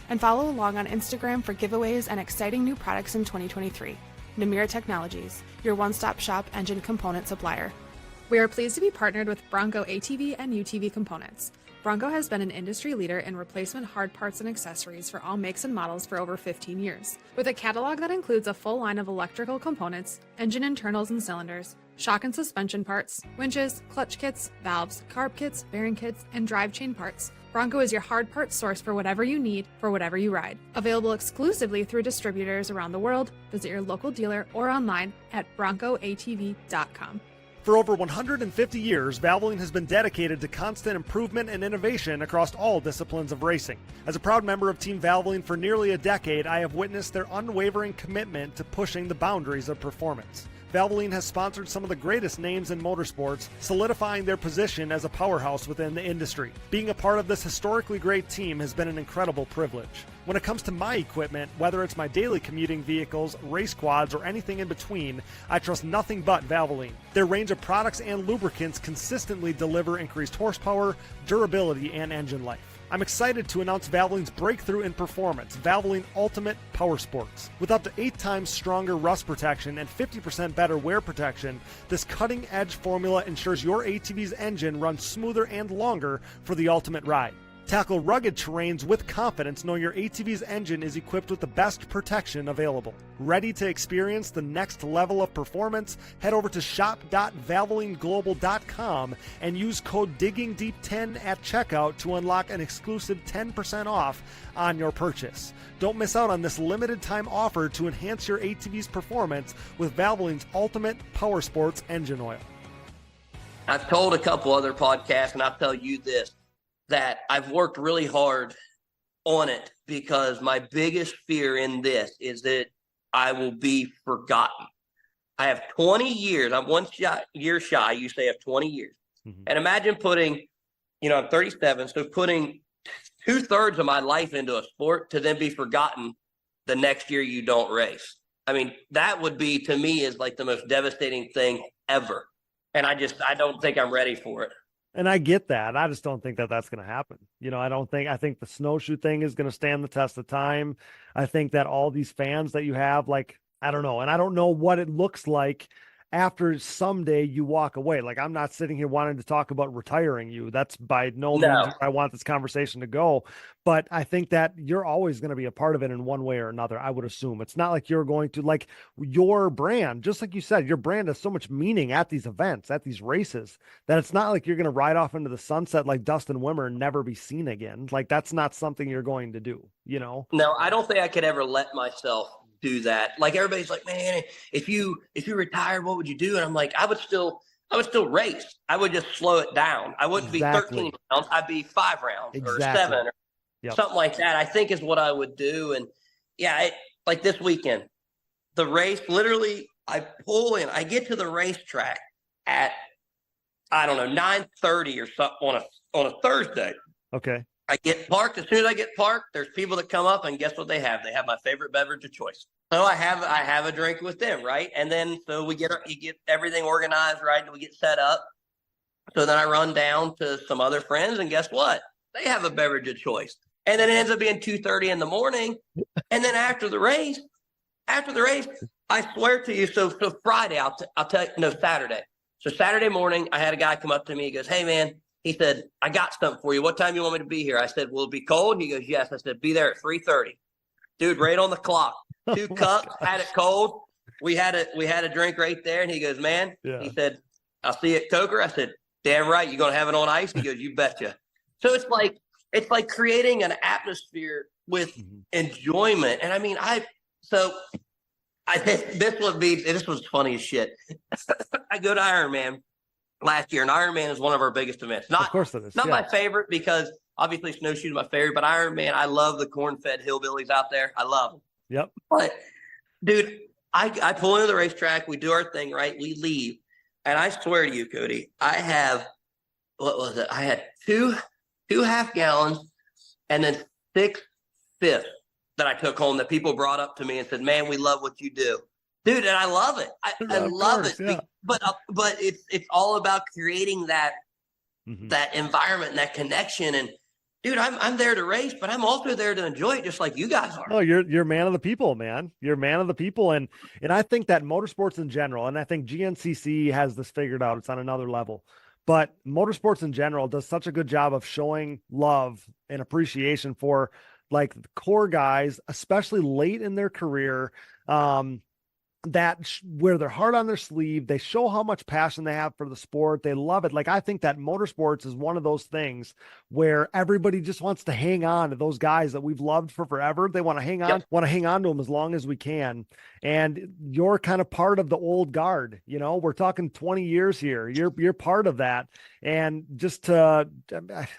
and follow along on Instagram for giveaways and exciting new products in 2023. Namura Technologies, your one-stop shop engine component supplier. We are pleased to be partnered with Bronco ATV and UTV Components. Bronco has been an industry leader in replacement hard parts and accessories for all makes and models for over 15 years. With a catalog that includes a full line of electrical components, engine internals and cylinders, shock and suspension parts, winches, clutch kits, valves, carb kits, bearing kits, and drive chain parts, Bronco is your hard part source for whatever you need, for whatever you ride. Available exclusively through distributors around the world, visit your local dealer or online at broncoatv.com. For over 150 years, Valvoline has been dedicated to constant improvement and innovation across all disciplines of racing. As a proud member of Team Valvoline for nearly a decade, I have witnessed their unwavering commitment to pushing the boundaries of performance. Valvoline has sponsored some of the greatest names in motorsports, solidifying their position as a powerhouse within the industry. Being a part of this historically great team has been an incredible privilege. When it comes to my equipment, whether it's my daily commuting vehicles, race quads, or anything in between, I trust nothing but Valvoline. Their range of products and lubricants consistently deliver increased horsepower, durability, and engine life. I'm excited to announce Valvoline's breakthrough in performance, Valvoline Ultimate Power Sports. With up to 8 times stronger rust protection and 50% better wear protection, this cutting-edge formula ensures your ATV's engine runs smoother and longer for the ultimate ride. Tackle rugged terrains with confidence knowing your ATV's engine is equipped with the best protection available. Ready to experience the next level of performance? Head over to shop.valvolineglobal.com and use code DIGGINGDEEP10 at checkout to unlock an exclusive 10% off on your purchase. Don't miss out on this limited time offer to enhance your ATV's performance with Valvoline's Ultimate Power Sports engine oil. I've told a couple other podcasts, and I'll tell you this, that I've worked really hard on it because my biggest fear in this is that I will be forgotten. I have 20 years. I'm year shy. You say I have 20 years. Mm-hmm. And imagine putting, I'm 37, so putting 2/3 of my life into a sport to then be forgotten the next year you don't race. I mean, that would be, to me, is like the most devastating thing ever. And I don't think I'm ready for it. And I get that. I just don't think that that's going to happen. I think the snowshoe thing is going to stand the test of time. I think that all these fans that you have, I don't know. And I don't know what it looks like after someday you walk away. I'm not sitting here wanting to talk about retiring you. That's by no means where I want this conversation to go. But I think that you're always going to be a part of it in one way or another, I would assume. It's not like you're going to, your brand, just like you said, your brand has so much meaning at these events, at these races, that it's not like you're going to ride off into the sunset like Dustin Wimmer and never be seen again. That's not something you're going to do, No, I don't think I could ever let myself do that. Everybody's like, man, if you retired, what would you do? And I'm like, I would still race. I would just slow it down. I wouldn't be 13 rounds. I'd be 5 rounds or 7 or something like that, I think is what I would do. And like this weekend, the race, literally I pull in, I get to the racetrack at, 9:30 or something on a Thursday. Okay. I get parked. As soon as I get parked, there's people that come up, and guess what they have? They have my favorite beverage of choice. So I have a drink with them, right? And then so you get everything organized, right? And we get set up. So then I run down to some other friends, and guess what? They have a beverage of choice. And then it ends up being 2:30 in the morning. And then after the race, I swear to you, so Friday, I'll tell you, no, Saturday. So Saturday morning, I had a guy come up to me. He goes, "Hey, man," he said, "I got something for you. What time you want me to be here?" I said, "Will it be cold?" He goes, "Yes." I said, "Be there at 3:30. Dude, right on the clock. 2 cups, had it cold. We had a drink right there. And he goes, "Man," he said, "I'll see you at Coker." I said, "Damn right. You going to have it on ice?" He goes, "You betcha." So it's like creating an atmosphere with enjoyment. And I mean, this was funny as shit. I go to Ironman last year, and Ironman is one of our biggest events. Of course it is. Not my favorite, because obviously snowshoe is my favorite, but Ironman, I love the corn-fed hillbillies out there. I love them. Yep. But dude, I pull into the racetrack, we do our thing, right? We leave. And I swear to you, Cody, I have, what was it? I had two half gallons and then 6 fifths that I took home that people brought up to me and said, "Man, we love what you do." Dude, and I love it. I love it. Yeah. But it's all about creating that environment and that connection. And dude, I'm there to race, but I'm also there to enjoy it, just like you guys are. Oh, you're man of the people, man. You're man of the people, and I think that motorsports in general, and I think GNCC has this figured out. It's on another level. but motorsports in general does such a good job of showing love and appreciation for like the core guys, especially late in their career, wear their heart on their sleeve. They show how much passion they have for the sport. They love it. Like, I think that motorsports is one of those things where everybody just wants to hang on to those guys that we've loved for forever. They want to hang on, want to hang on to them as long as we can. And you're kind of part of the old guard. You know, we're talking 20 years here. You're part of that. And just to,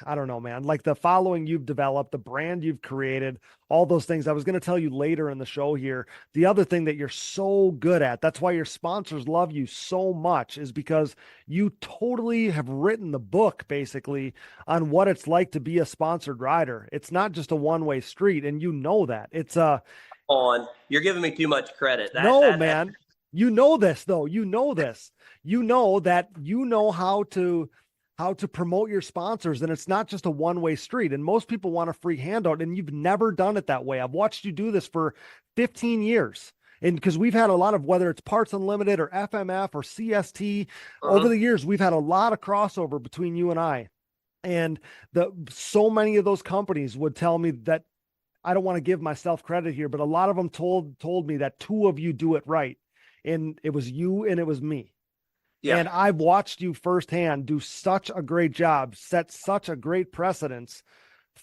I don't know, man, like the following you've developed, the brand you've created, all those things. I was going to tell you later in the show here. The other thing that you're so good at, that's why your sponsors love you so much, is because you totally have written the book basically on what it's like to be a sponsored rider. It's not just a one-way street. And you know that. It's you're giving me too much credit. Man, you know this though. You know this. You know that you know how to promote your sponsors, and it's not just a one-way street. And most people want a free handout, and you've never done it that way. I've watched you do this for 15 years. And because we've had a lot of, whether it's Parts Unlimited or FMF or CST, over the years, we've had a lot of crossover between you and I. And so many of those companies would tell me that, I don't want to give myself credit here, but a lot of them told me that two of you do it right. And it was you and it was me. Yeah. And I've watched you firsthand do such a great job, set such a great precedence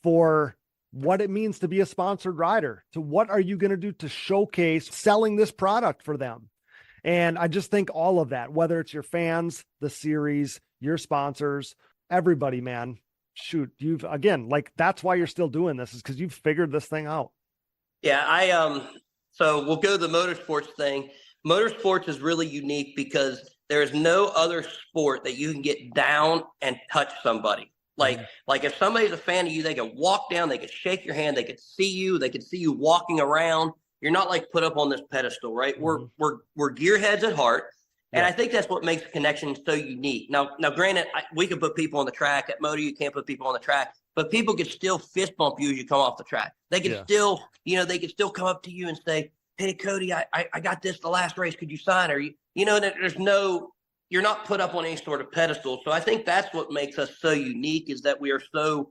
for what it means to be a sponsored rider, to what are you going to do to showcase selling this product for them. And I just think all of that, whether it's your fans, the series, your sponsors, everybody, man, shoot, you've, again, like, that's why you're still doing this, is because you've figured this thing out. Yeah. So we'll go to the motorsports thing. Motorsports is really unique because there is no other sport that you can get down and touch somebody. Like if somebody's a fan of you, they can walk down, they can shake your hand, they can see you walking around. You're not like put up on this pedestal, right? We're gearheads at heart. And I think that's what makes the connection so unique. Now, granted, we can put people on the track. At Moto, you can't put people on the track, but people can still fist bump you as you come off the track. They can still, they can still come up to you and say, "Hey, Cody, I got this the last race. Could you sign?" Or you're not put up on any sort of pedestal. So I think that's what makes us so unique, is that we are so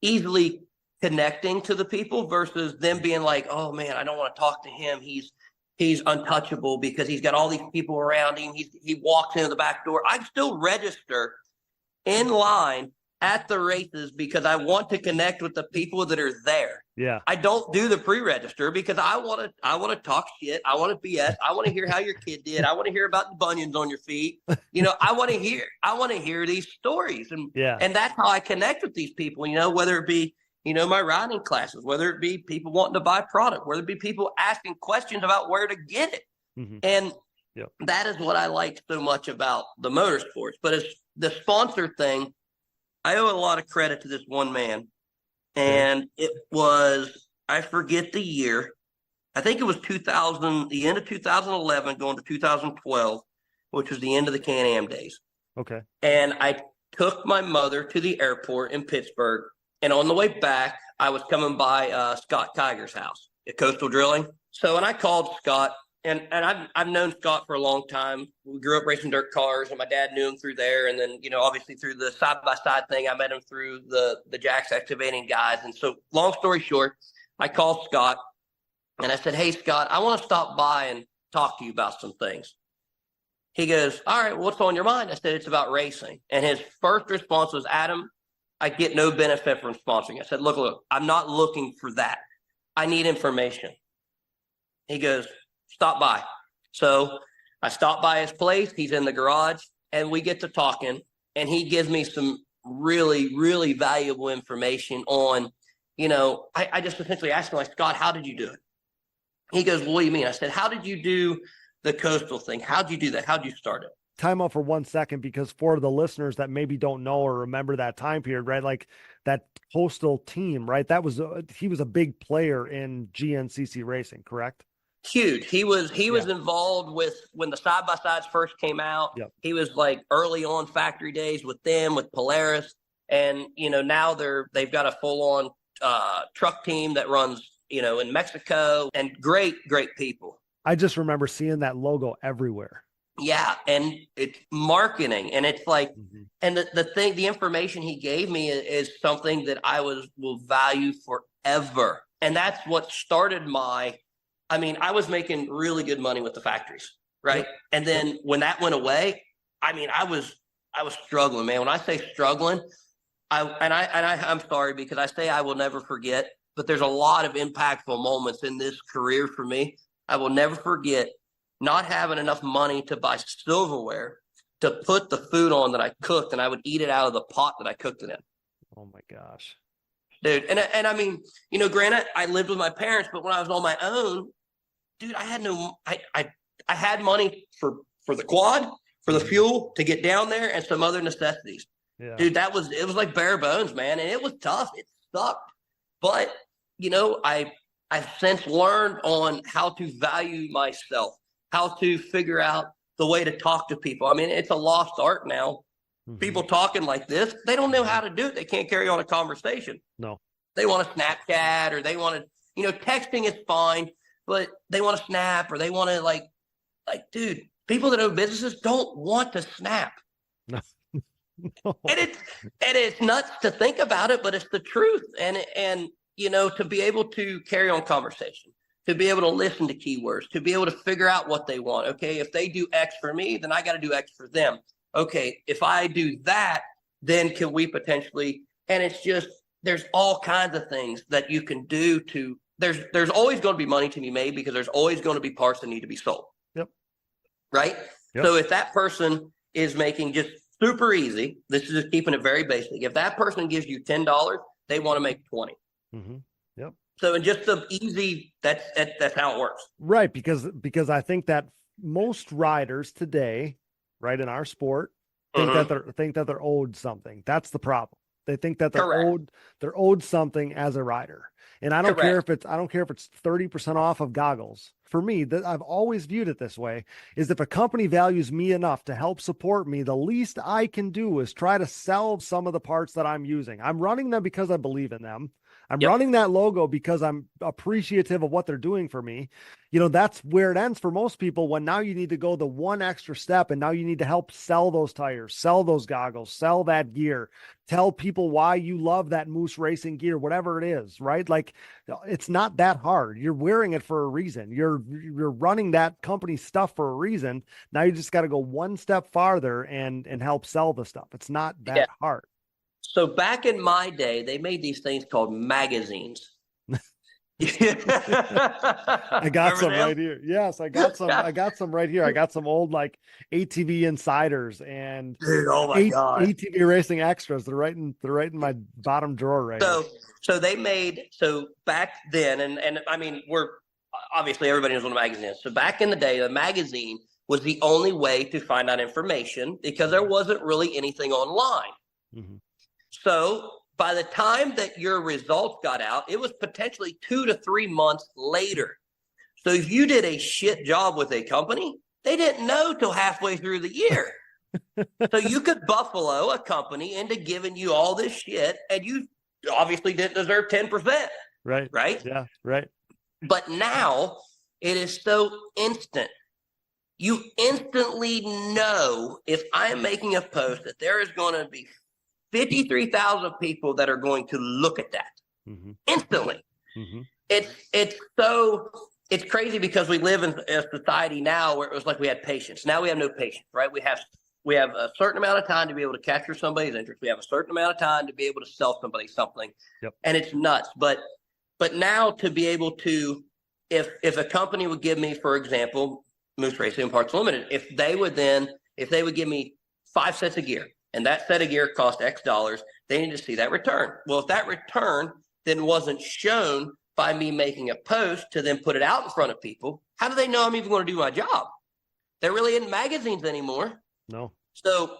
easily connecting to the people versus them being like, "Oh man, I don't want to talk to him. He's untouchable because he's got all these people around him. He walks into the back door." I still register in line at the races because I want to connect with the people that are there. Yeah. I don't do the pre-register because I want to talk shit. I want to BS. I want to hear how your kid did. I want to hear about the bunions on your feet. I want to hear these stories. And that's how I connect with these people, whether it be, my riding classes, whether it be people wanting to buy product, whether it be people asking questions about where to get it. Mm-hmm. And that is what I like so much about the motorsports. But as the sponsor thing, I owe a lot of credit to this one man. And it was, I forget the year. I think it was the end of 2011 going to 2012, which was the end of the Can-Am days. Okay. And I took my mother to the airport in Pittsburgh. And on the way back, I was coming by Scott Kiger's house at Coastal Drilling. So when I called Scott, and I've known Scott for a long time. We grew up racing dirt cars, and my dad knew him through there. And then, obviously through the side-by-side thing, I met him through the Jack's Excavating guys. And so long story short, I called Scott, and I said, "Hey, Scott, I want to stop by and talk to you about some things." He goes, "All right, what's on your mind?" I said, "It's about racing." And his first response was, "Adam, I get no benefit from sponsoring." I said, look, I'm not looking for that. I need information. He goes, "Stop by." So I stopped by his place. He's in the garage, and we get to talking, and he gives me some really, really valuable information on, I just essentially asked him, like, "Scott, how did you do it?" He goes, "What do you mean?" I said, "How did you do the Coastal thing? How'd you do that? How'd you start it?" Time out for 1 second, because for the listeners that maybe don't know or remember that time period, right? Like that Coastal team, right? He was a big player in GNCC racing, correct? Huge. He was involved with when the side-by-sides first came out. Yep. He was like early on factory days with them, with Polaris. And, now they've got a full-on truck team that runs, in Mexico, and great, great people. I just remember seeing that logo everywhere. Yeah, and it's marketing, and it's like, Mm-hmm. and the information he gave me is something that will value forever, and that's what started I was making really good money with the factories, right? Yep. And then when that went away, I was struggling, man. When I say struggling, I'm sorry because I say I will never forget, but there's a lot of impactful moments in this career for me. I will never forget not having enough money to buy silverware to put the food on that I cooked, and I would eat it out of the pot that I cooked it in. Oh my gosh. Dude. And I mean, granted, I lived with my parents, but when I was on my own, dude, I had money for the quad, for the fuel to get down there, and some other necessities. Yeah. Dude, it was like bare bones, man. And it was tough. It sucked. But, I've since learned on how to value myself, how to figure out the way to talk to people. I mean, it's a lost art now. Mm-hmm. People talking like this, they don't know how to do it. They can't carry on a conversation. No. They want to Snapchat, or they want to, texting is fine, but they want to snap, or they want to like, dude, people that own businesses don't want to snap. No. And it's nuts to think about it, but it's the truth. And to be able to carry on conversation, to be able to listen to keywords, to be able to figure out what they want. Okay, if they do X for me, then I got to do X for them. Okay, if I do that, then can we potentially, and it's just, there's all kinds of things that you can do there's always going to be money to be made, because there's always going to be parts that need to be sold. Yep. Right? Yep. So if that person is making just super easy, this is just keeping it very basic. If that person gives you $10, they want to make 20. Mm-hmm. Yep. So in just the easy, that's how it works. Right. Because I think that most riders today, right, in our sport, think that they're owed something. That's the problem. They think that they're owed something as a rider. And I don't care if it's 30% off of goggles. For me, that I've always viewed it this way, is if a company values me enough to help support me, the least I can do is try to sell some of the parts that I'm using. I'm running them because I believe in them. I'm running that logo because I'm appreciative of what they're doing for me. That's where it ends for most people, when now you need to go the one extra step, and now you need to help sell those tires, sell those goggles, sell that gear, tell people why you love that Moose racing gear, whatever it is, right? Like, it's not that hard. You're wearing it for a reason. You're running that company stuff for a reason. Now you just got to go one step farther and help sell the stuff. It's not that hard. So back in my day, they made these things called magazines. I got some right here. Yes, I got some. I got some right here. I got some old like ATV Insiders and dude, oh my God, ATV Racing Extras. They're right in my bottom drawer right here. So back then, and I mean, we're obviously everybody knows what a magazine is. So back in the day, the magazine was the only way to find out information, because there wasn't really anything online. Mm-hmm. So by the time that your results got out, it was potentially 2 to 3 months later. So if you did a shit job with a company, they didn't know till halfway through the year. So you could buffalo a company into giving you all this shit, and you obviously didn't deserve 10%. Right. Right? Yeah, right. But now it is so instant. You instantly know, if I am making a post, that there is going to be 53,000 people that are going to look at that instantly. Mm-hmm. It's crazy, because we live in a society now where it was like we had patience. Now we have no patience, right? We have a certain amount of time to be able to capture somebody's interest. We have a certain amount of time to be able to sell somebody something. Yep. And it's nuts. But now to be able to, if a company would give me, for example, Moose Racing Parts Limited, if they would give me 5 sets of gear, and that set of gear cost X dollars, they need to see that return. Well, if that return then wasn't shown by me making a post to then put it out in front of people, how do they know I'm even going to do my job? They're really in magazines anymore. No. So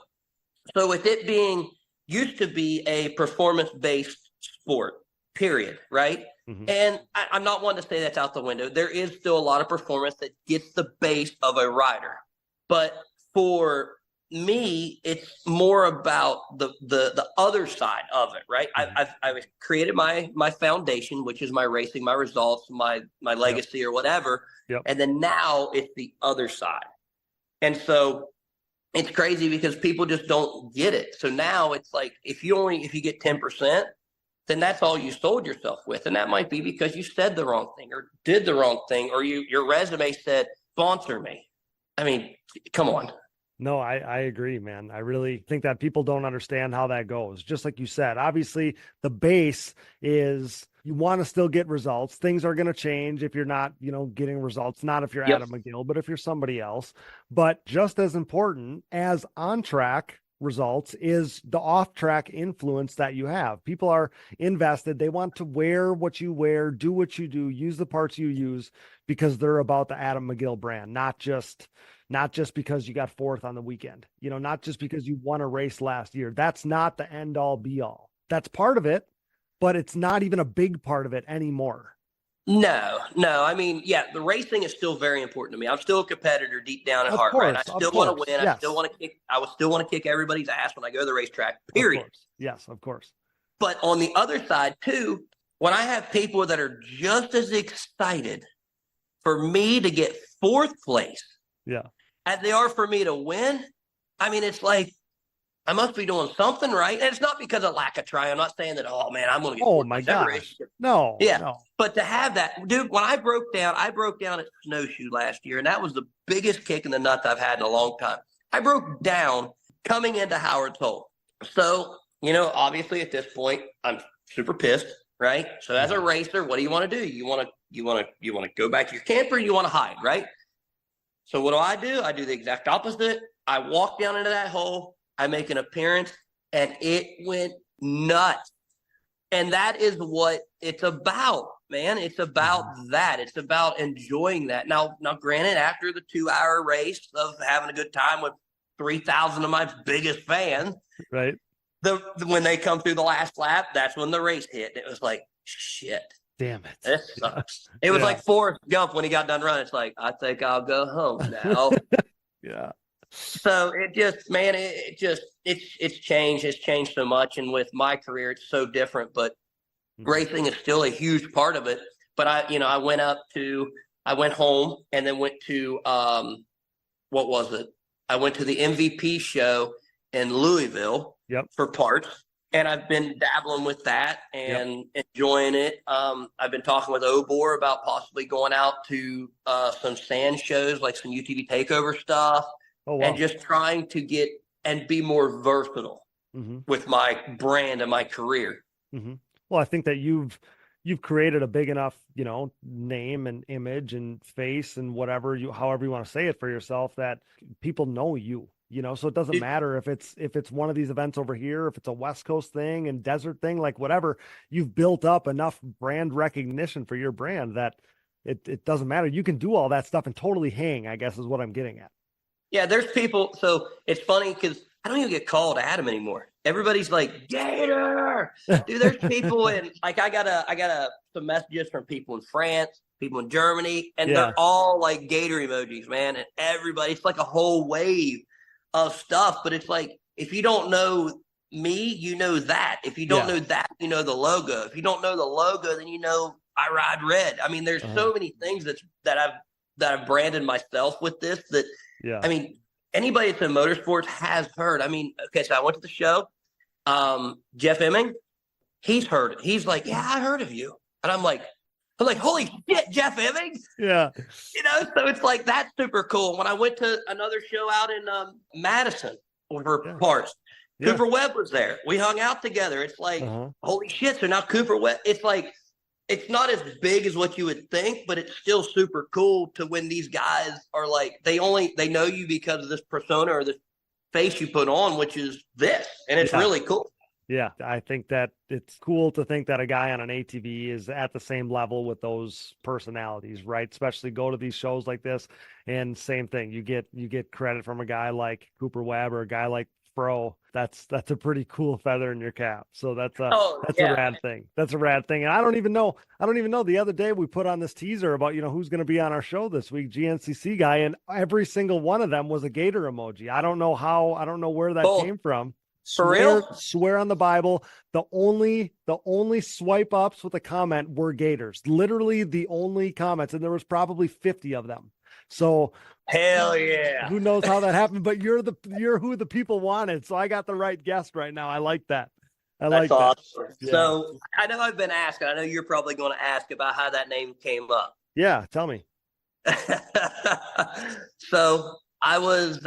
with it being, used to be a performance-based sport, period, right? Mm-hmm. And I'm not one to say that's out the window. There is still a lot of performance that gets the base of a rider. But for me, it's more about the other side of it, right? Mm-hmm. I've created my foundation, which is my racing, my results, my legacy, or whatever. Yep. And then now it's the other side. And so it's crazy because people just don't get it. So now it's like, if you get 10%, then that's all you sold yourself with. And that might be because you said the wrong thing or did the wrong thing, or your resume said, sponsor me. I mean, come on. No, I agree, man. I really think that people don't understand how that goes. Just like you said, obviously the base is you want to still get results. Things are going to change if you're not, getting results, not if you're Adam McGill, but if you're somebody else. But just as important as on track results is the off track influence that you have. People are invested. They want to wear what you wear, do what you do, use the parts you use because they're about the Adam McGill brand, not just because you got fourth on the weekend, not just because you won a race last year. That's not the end all be all. That's part of it, but it's not even a big part of it anymore. No. I mean, the racing is still very important to me. I'm still a competitor deep down at heart, right? I still want to win. Yes. I still want to kick everybody's ass when I go to the racetrack, period. Yes, of course. But on the other side too, when I have people that are just as excited for me to get fourth place, as they are for me to win, I mean, it's like, I must be doing something right. And it's not because of lack of try. I'm not saying that, oh man, I'm going to get fourth place every race. No. But to have that, dude, when I broke down at Snowshoe last year, and that was the biggest kick in the nuts I've had in a long time. I broke down coming into Howard's Hole. So, obviously at this point, I'm super pissed, right? So as a racer, what do you want to do? You want to go back to your camper, you want to hide, right? So what do? I do the exact opposite. I walk down into that hole, I make an appearance, and it went nuts. And that is what it's about, man. It's about that. It's about enjoying that. Now, granted, after the 2-hour race of having a good time with 3,000 of my biggest fans, right? When they come through the last lap, that's when the race hit. It was like, shit. Damn it. This sucks. It was like Forrest Gump when he got done running. It's like, I think I'll go home now. So it just, man, it's changed. It's changed so much. And with my career, it's so different, but racing is still a huge part of it. But I went home and then went to, what was it? I went to the MVP show in Louisville for parts. And I've been dabbling with that and enjoying it. I've been talking with Obor about possibly going out to some sand shows, like some UTV takeover stuff. Oh, wow. And just trying to get and be more versatile with my brand and my career. Well, I think that you've created a big enough, name and image and face and however you want to say it for yourself that people know you. So it doesn't matter if it's one of these events over here, if it's a West Coast thing and desert thing, like whatever, you've built up enough brand recognition for your brand that it doesn't matter. You can do all that stuff and totally hang, I guess is what I'm getting at. Yeah, there's people. So it's funny because I don't even get called Adam anymore. Everybody's like, Gator. Dude, there's people in, like, I got some messages from people in France, people in Germany, and they're all like Gator emojis, man. And it's like a whole wave of stuff. But it's like, if you don't know me, you know that. If you don't know that, you know the logo. If you don't know the logo, then you know I ride red. I mean, there's so many things that I've branded myself with this that, I mean, anybody that's in motorsports has heard. I mean, okay, so I went to the show. Jeff Emming, he's heard it. He's like, yeah, I heard of you. And I'm like, holy shit, Jeff Emming. Yeah. So it's like, that's super cool. When I went to another show out in Madison for parts, Cooper Webb was there. We hung out together. It's like, holy shit. So now Cooper Webb, it's like, it's not as big as what you would think, but it's still super cool to when these guys are like, they know you because of this persona or this face you put on, which is this. And it's really cool. Yeah. I think that it's cool to think that a guy on an ATV is at the same level with those personalities, right? Especially go to these shows like this and same thing. You get credit from a guy like Cooper Webb or a guy like Fro. That's a pretty cool feather in your cap. So that's a rad thing. That's a rad thing. And I don't even know the other day we put on this teaser about, who's going to be on our show this week, GNCC guy. And every single one of them was a Gator emoji. I don't know where that came from. For real? Swear on the Bible. The only swipe ups with a comment were Gators. Literally the only comments. And there was probably 50 of them. So Hell yeah. who knows how that happened, but you're who the people wanted. So I got the right guest right now. I like that. That's awesome. Yeah. So I know I've been asking, I know you're probably going to ask about how that name came up. Yeah. Tell me. So I was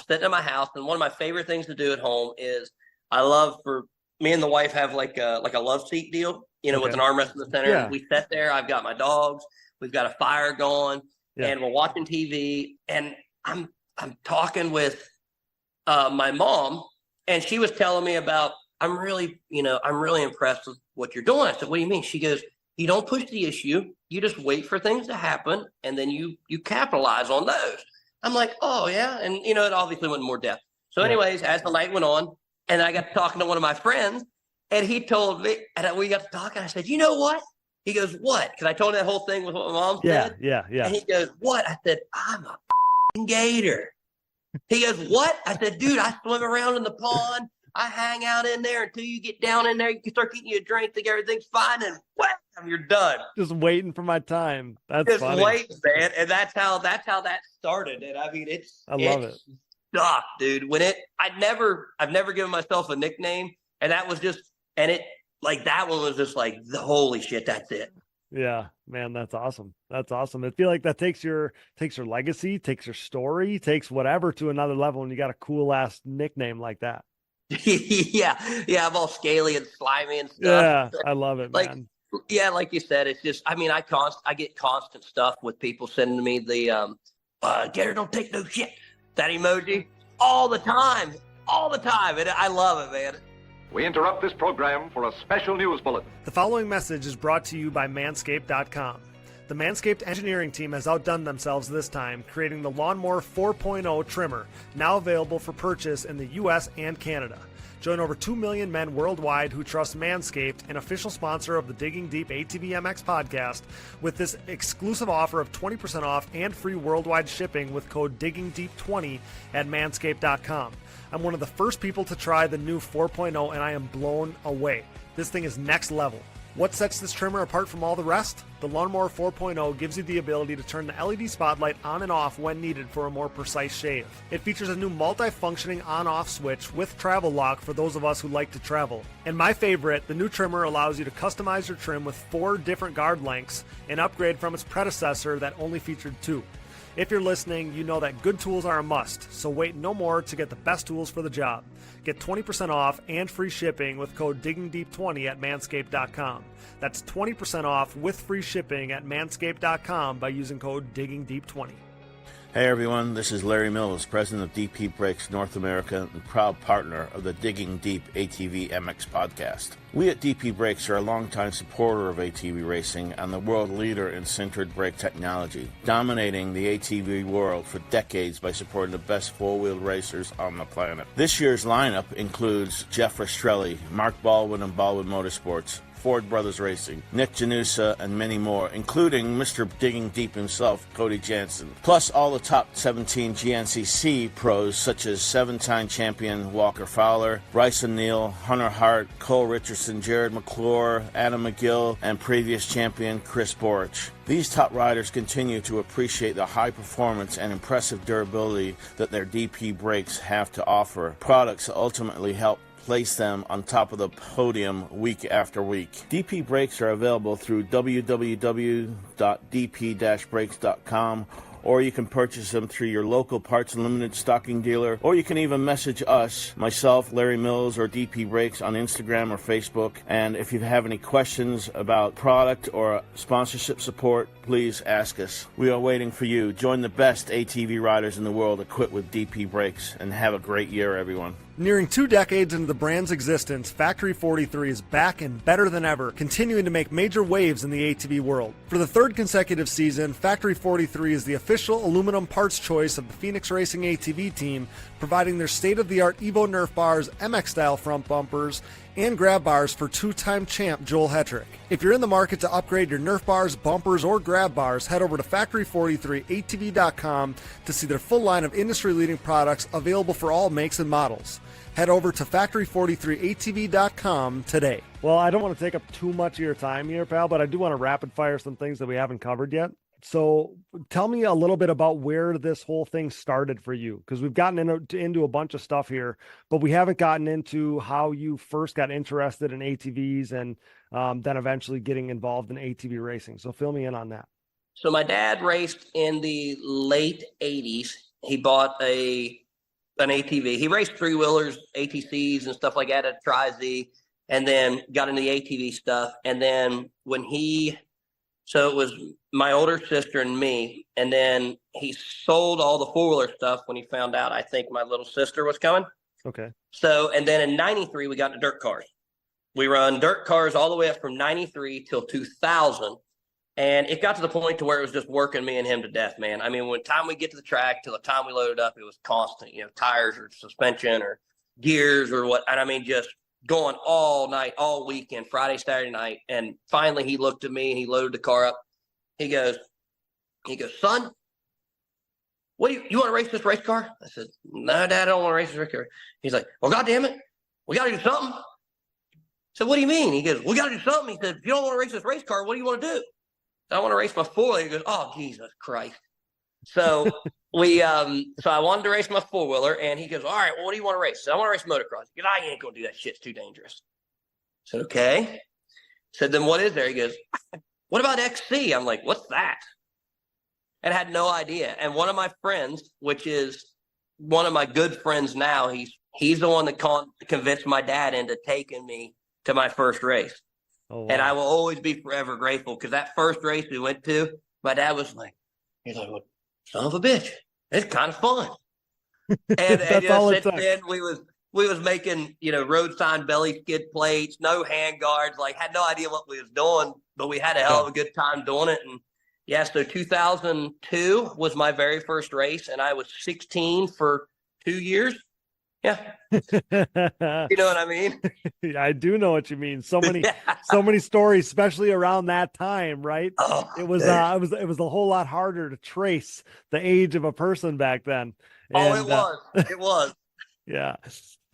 sitting in my house, and one of my favorite things to do at home is me and the wife have like a love seat deal, with an armrest in the center. Yeah. And we sit there. I've got my dogs. We've got a fire going, and we're watching TV. And I'm talking with my mom, and she was telling me about, I'm really impressed with what you're doing. I said, what do you mean? She goes, you don't push the issue. You just wait for things to happen, and then you capitalize on those. I'm like, oh, yeah. And, it obviously went more depth. So anyways, as the night went on, and I got talking to one of my friends, and he told me, and we got to talking. I said, you know what? He goes, what? Because I told him that whole thing with what my mom said. Yeah. And he goes, what? I said, I'm a gator. He goes, what? I said, dude, I swim around in the pond. I hang out in there until you get down in there. You can start getting you a drink, think everything's fine, and wham, you're done. Just waiting for my time. That's just funny. Waiting, man. And that's how that started. And I mean, I love it. Stuck, dude. I've never given myself a nickname, and that was just, that one was just like, the holy shit, that's it. Yeah, man, that's awesome. That's awesome. I feel like that takes your legacy, takes your story, takes whatever to another level, and you got a cool ass nickname like that. yeah, I'm all scaly and slimy and stuff. Yeah, I love it, man. Yeah, like you said, it's just, I get constant stuff with people sending me the Gator don't take no shit, that emoji, all the time, and I love it, man. We interrupt this program for a special news bulletin. The following message is brought to you by Manscaped.com. The Manscaped engineering team has outdone themselves this time, creating the Lawnmower 4.0 trimmer, now available for purchase in the U.S. and Canada. Join over 2 million men worldwide who trust Manscaped, an official sponsor of the Digging Deep ATVMX podcast, with this exclusive offer of 20% off and free worldwide shipping with code DiggingDeep20 at Manscaped.com. I'm one of the first people to try the new 4.0, and I am blown away. This thing is next level. What sets this trimmer apart from all the rest? The Lawnmower 4.0 gives you the ability to turn the LED spotlight on and off when needed for a more precise shave. It features a new multi-functioning on-off switch with travel lock for those of us who like to travel. And my favorite, the new trimmer allows you to customize your trim with 4 different guard lengths, an upgrade from its predecessor that only featured 2. If you're listening, you know that good tools are a must, so wait no more to get the best tools for the job. Get 20% off and free shipping with code DiggingDeep20 at Manscaped.com. That's 20% off with free shipping at Manscaped.com by using code DiggingDeep20. Hey everyone, this is Larry Mills, president of DP Brakes North America and proud partner of the Digging Deep ATVMX Podcast. We at DP Brakes are a longtime supporter of ATV racing and the world leader in sintered brake technology, dominating the ATV world for decades by supporting the best four-wheel racers on the planet. This year's lineup includes Jeff Rastrelli, Mark Baldwin and Baldwin Motorsports, Ford Brothers Racing, Nick Janusa, and many more, including Mr. Digging Deep himself, Cody Jansen. Plus all the top 17 GNCC pros such as 7-time champion Walker Fowler, Bryson Neal, Hunter Hart, Cole Richardson, Jared McClure, Adam McGill, and previous champion Chris Borich. These top riders continue to appreciate the high performance and impressive durability that their DP brakes have to offer, products that ultimately help place them on top of the podium week after week. DP brakes are available through www.dp-brakes.com, or you can purchase them through your local Parts Unlimited stocking dealer, or you can even message us, myself, Larry Mills, or DP Brakes on Instagram or Facebook. And if you have any questions about product or sponsorship support, please ask us. We are waiting for you. Join the best ATV riders in the world equipped with DP Brakes, and have a great year, everyone. Nearing 2 decades into the brand's existence, Factory 43 is back and better than ever, continuing to make major waves in the ATV world. For the 3rd consecutive season, Factory 43 is the official aluminum parts choice of the Phoenix Racing ATV team, providing their state-of-the-art Evo Nerf bars, MX-style front bumpers, and grab bars for 2-time champ Joel Hetrick. If you're in the market to upgrade your Nerf bars, bumpers, or grab bars, head over to Factory43ATV.com to see their full line of industry-leading products available for all makes and models. Head over to Factory43ATV.com today. Well, I don't want to take up too much of your time here, pal, but I do want to rapid fire some things that we haven't covered yet. So tell me a little bit about where this whole thing started for you, because we've gotten into a bunch of stuff here, but we haven't gotten into how you first got interested in ATVs and then eventually getting involved in ATV racing. So fill me in on that. So my dad raced in the late 80s. He bought an ATV. He raced three-wheelers, ATCs and stuff like that at Tri-Z, and then got into the ATV stuff. And then so it was my older sister and me, and then he sold all the four-wheeler stuff when he found out, I think, my little sister was coming. Okay. So, and then in 93, we got into dirt cars. We run dirt cars all the way up from 93 till 2000. And it got to the point to where it was just working me and him to death, man. I mean, when time we get to the track till the time we loaded up, it was constant, tires or suspension or gears or what. And I mean, just going all night, all weekend, Friday, Saturday night. And finally he looked at me and he loaded the car up. He goes, son, what you want to race this race car? I said, no, Dad, I don't want to race this race car. He's like, well, God damn it, we got to do something. I said, what do you mean? He goes, we got to do something. He said, if you don't want to race this race car, what do you want to do? I want to race my four-wheeler. He goes, oh, Jesus Christ. So so I wanted to race my four-wheeler, and he goes, all right, well, what do you want to race? I said, I want to race motocross. He goes, I ain't going to do that shit. It's too dangerous. I said, okay. I said, then what is there? He goes, what about XC? I'm like, what's that? And I had no idea. And one of my friends, which is one of my good friends now, he's the one that convinced my dad into taking me to my first race. Oh, wow. And I will always be forever grateful, because that first race we went to, my dad was like, well, son of a bitch, it's kind of fun. And, since then we was making, road sign belly skid plates, no hand guards, like had no idea what we was doing, but we had a hell of a good time doing it. And yeah, so 2002 was my very first race, and I was 16 for 2 years. Yeah. You know what I mean? I do know what you mean. So many stories, especially around that time, right? Oh, it was a whole lot harder to trace the age of a person back then. And, it was. Yeah.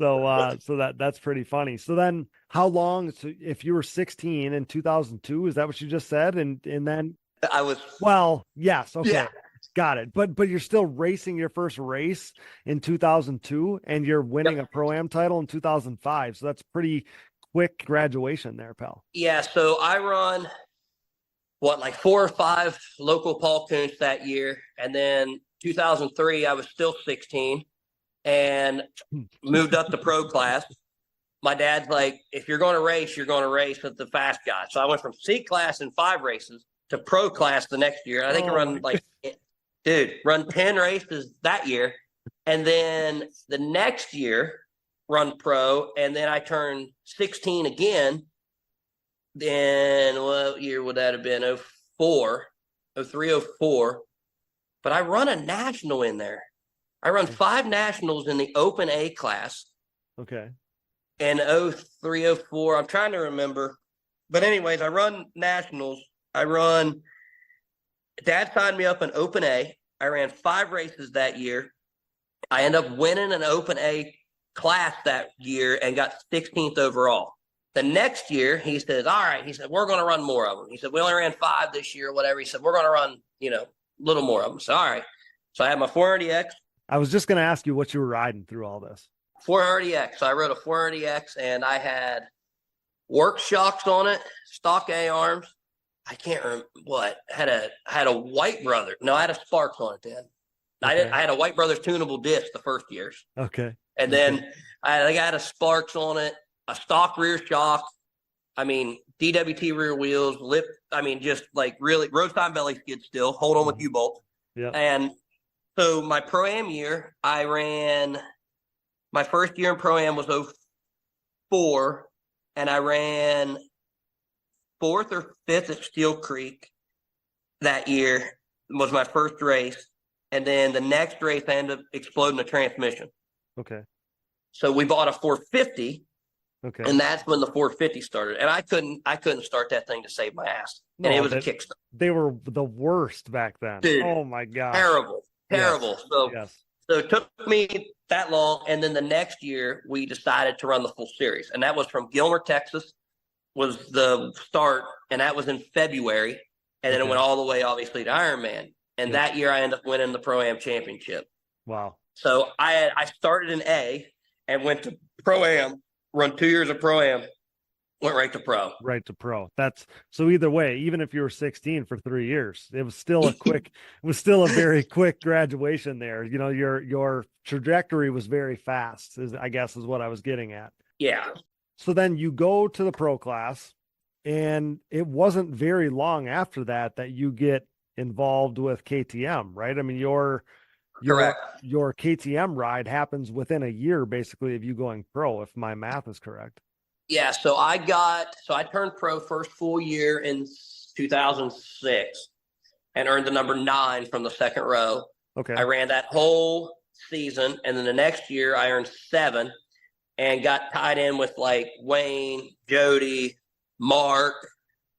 So that's pretty funny. So then how long, so if you were 16 in 2002, is that what you just said? And then I was, well, yes. Okay. Yeah. Got it. But you're still racing your first race in 2002, and you're winning a Pro-Am title in 2005. So that's pretty quick graduation there, pal. Yeah. So I run like 4 or 5 local Paul Kuntz that year. And then 2003, I was still 16 and moved up to pro class. My dad's like, if you're going to race, you're going to race with the fast guys. So I went from C class in 5 races to pro class the next year. I think I run run 10 races that year. And then the next year, run pro. And then I turned 16 again. Then what year would that have been? 03, 04. But I run a national in there. I run 5 nationals in the open A class. Okay. And 03, 04, I'm trying to remember. But anyways, I run nationals. Dad signed me up in open A. I ran 5 races that year. I ended up winning an open A class that year and got 16th overall. The next year, he says, all right, he said, we're going to run more of them. He said, we only ran 5 this year or whatever. He said, we're going to run, a little more of them. So, all right. So I had my 400X. I was just going to ask you what you were riding through all this. 400X. So I rode a 400X, and I had work shocks on it, stock A arms. I can't remember what. I had a White Brother. No, I had a Sparks on it then. Okay. I had a White Brothers tunable disc the first years. Okay. And then I think I had a Sparks on it, a stock rear shock. I mean, DWT rear wheels, just like really roadside belly skid still, hold on with U-bolts. Yeah. And so my Pro-Am year, my first year in Pro-Am was 04, and I ran 4th or 5th at Steel Creek that year was my first race. And then the next race, I ended up exploding the transmission. Okay. So we bought a 450. Okay. And that's when the 450 started. And I couldn't start that thing to save my ass. And it was a kickstart. They were the worst back then. Dude, oh my God. Terrible. Yes. So it took me that long. And then the next year we decided to run the full series. And that was from Gilmer, Texas was the start. And that was in February. And then Okay. it went all the way, obviously, to Ironman. And that year I ended up winning the Pro-Am championship. Wow. So I started in A and went to Pro-Am, run 2 years of Pro-Am, went right to pro. Right to pro. That's so either way, even if you were 16 for 3 years, it was still a very quick graduation there. You know, your trajectory was very fast, I guess is what I was getting at. Yeah. So then you go to the pro class, and it wasn't very long after that you get involved with KTM, right? I mean, your Correct. your KTM ride happens within a year, basically, of you going pro, if my math is correct. Yeah, so I turned pro first full year in 2006 and earned the number 9 from the second row. Okay. I ran that whole season, and then the next year I earned 7 and got tied in with like Wayne, Jody, Mark,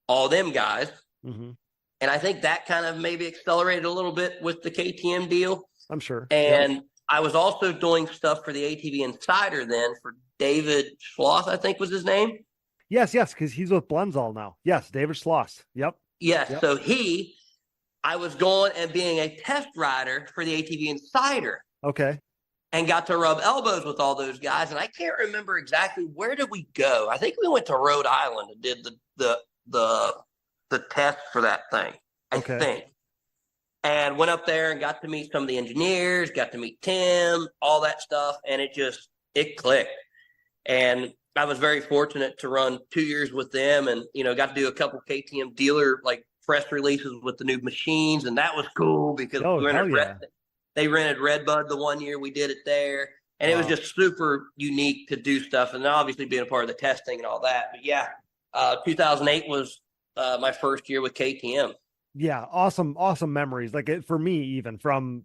all them guys. Mm-hmm. And I think that kind of maybe accelerated a little bit with the KTM deal. I'm sure. And I was also doing stuff for the ATV Insider then for David Schloss, I think was his name. Yes, because he's with Blendzall now. Yes, David Schloss. Yep. Yes. Yep. So I was going and being a test rider for the ATV Insider. Okay. And got to rub elbows with all those guys. And I can't remember exactly where did we go. I think we went to Rhode Island and did the test for that thing, I think. And went up there and got to meet some of the engineers, got to meet Tim, all that stuff. And it clicked. And I was very fortunate to run 2 years with them and, got to do a couple KTM dealer like press releases with the new machines. And that was cool because they rented Redbud the 1 year we did it there. And it was just super unique to do stuff. And obviously being a part of the testing and all that. But yeah, 2008 was my first year with KTM. Yeah. Awesome memories. Like for me, even from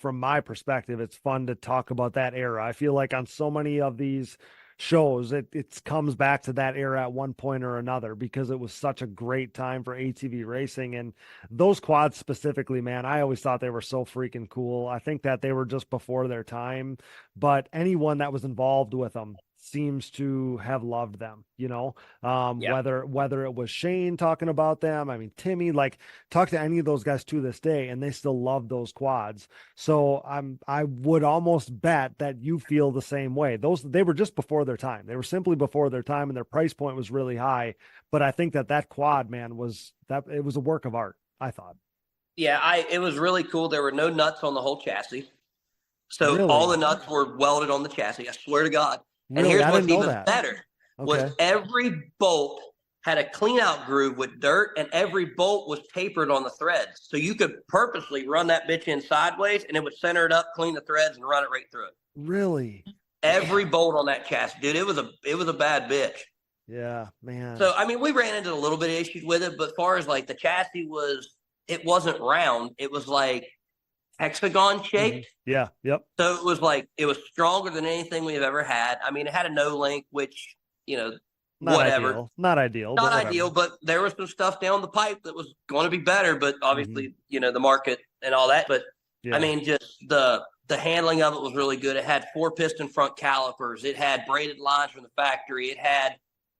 my perspective, it's fun to talk about that era. I feel like on so many of these shows, it comes back to that era at one point or another because it was such a great time for ATV racing. And those quads specifically, man, I always thought they were so freaking cool. I think that they were just before their time, but anyone that was involved with them seems to have loved them, whether it was Shane talking about them. I mean, Timmy, like talk to any of those guys to this day and they still love those quads. So I would almost bet that you feel the same way. They were just before their time. They were simply before their time and their price point was really high. But I think that quad, man, it was a work of art, I thought. Yeah, it was really cool. There were no nuts on the whole chassis. So Really? All the nuts were welded on the chassis. I swear to God. Really? And here's I what's didn't know even that. better was every bolt had a clean out groove with dirt and every bolt was tapered on the threads. So you could purposely run that bitch in sideways and it would center it up, clean the threads and run it right through it. Really? Every bolt on that chassis, dude, it was a bad bitch. Yeah, man. So, I mean, we ran into a little bit of issues with it, but as far as like the chassis it wasn't round. It was like hexagon shaped. Mm-hmm. Yeah. Yep. So it was stronger than anything we've ever had. I mean, it had a no link, which, whatever. Not ideal. But there was some stuff down the pipe that was going to be better, but obviously, the market and all that. But I mean, just the handling of it was really good. It had 4-piston front calipers. It had braided lines from the factory. It had,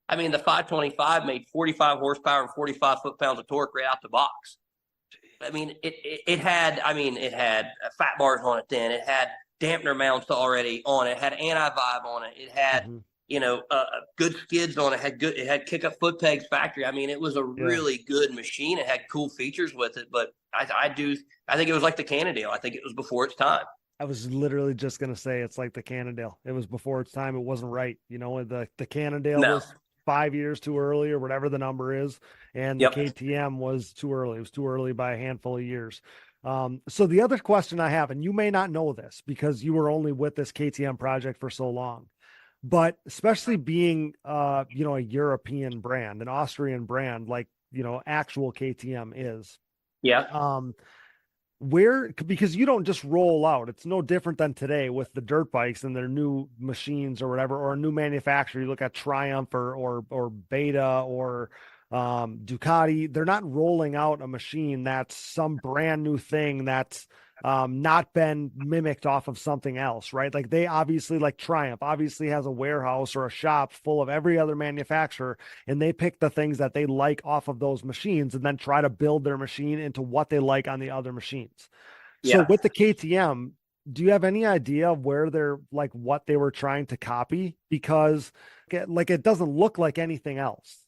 the 525 made 45 horsepower and 45 foot-pounds of torque right out the box. I mean, it had fat bars on it then. It had dampener mounts already on it. It had anti-vibe on it. It had, good skids on it. It had kick-up foot pegs factory. I mean, it was a really good machine. It had cool features with it. But I think it was like the Cannondale. I think it was before its time. I was literally just going to say it's like the Cannondale. It was before its time. It wasn't right. The Cannondale was 5 years too early or whatever the number is. And the KTM was too early. It was too early by a handful of years. So the other question I have, and you may not know this because you were only with this KTM project for so long, but especially being, a European brand, an Austrian brand, like, actual KTM is. Yeah. Because you don't just roll out. It's no different than today with the dirt bikes and their new machines or whatever, or a new manufacturer. You look at Triumph or Beta or Ducati. They're not rolling out a machine that's some brand new thing that's not been mimicked off of something else, right? Like they obviously, like Triumph obviously has a warehouse or a shop full of every other manufacturer, and they pick the things that they like off of those machines and then try to build their machine into what they like on the other machines. So with the KTM, do you have any idea of where they're like what they were trying to copy? Because like it doesn't look like anything else,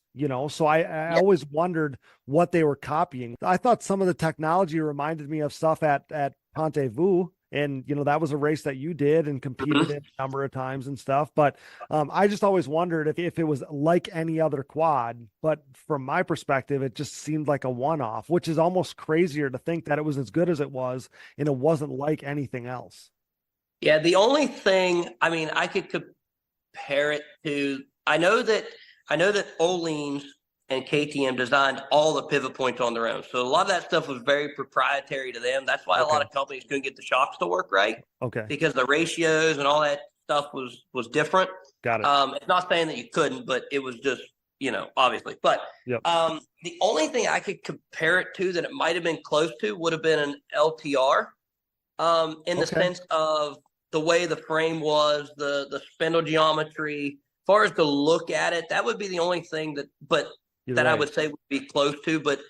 so I always wondered what they were copying. I thought some of the technology reminded me of stuff at Ponte-Vu, and that was a race that you did and competed in a number of times and stuff. But I just always wondered if it was like any other quad. But from my perspective, it just seemed like a one-off, which is almost crazier to think that it was as good as it was and it wasn't like anything else. Yeah, the only thing, I mean, I could compare it to, I know that Öhlins and KTM designed all the pivot points on their own. So a lot of that stuff was very proprietary to them. That's why a lot of companies couldn't get the shocks to work right. Okay. Because the ratios and all that stuff was different. Got it. It's not saying that you couldn't, but it was just, obviously. But the only thing I could compare it to that it might have been close to would have been an LTR in the sense of the way the frame was, the spindle geometry. As far as to look at it, that would be the only thing that I would say would be close to. But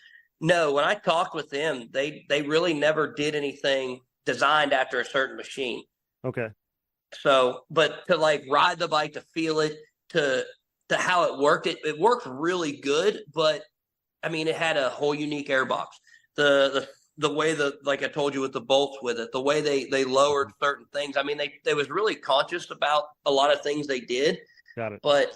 no, when I talked with them, they really never did anything designed after a certain machine. Okay. So, but to like ride the bike, to feel it, to how it worked, it worked really good. But I mean, it had a whole unique airbox. The way like I told you with the bolts with it, the way they lowered certain things. I mean, they was really conscious about a lot of things they did. Got it. But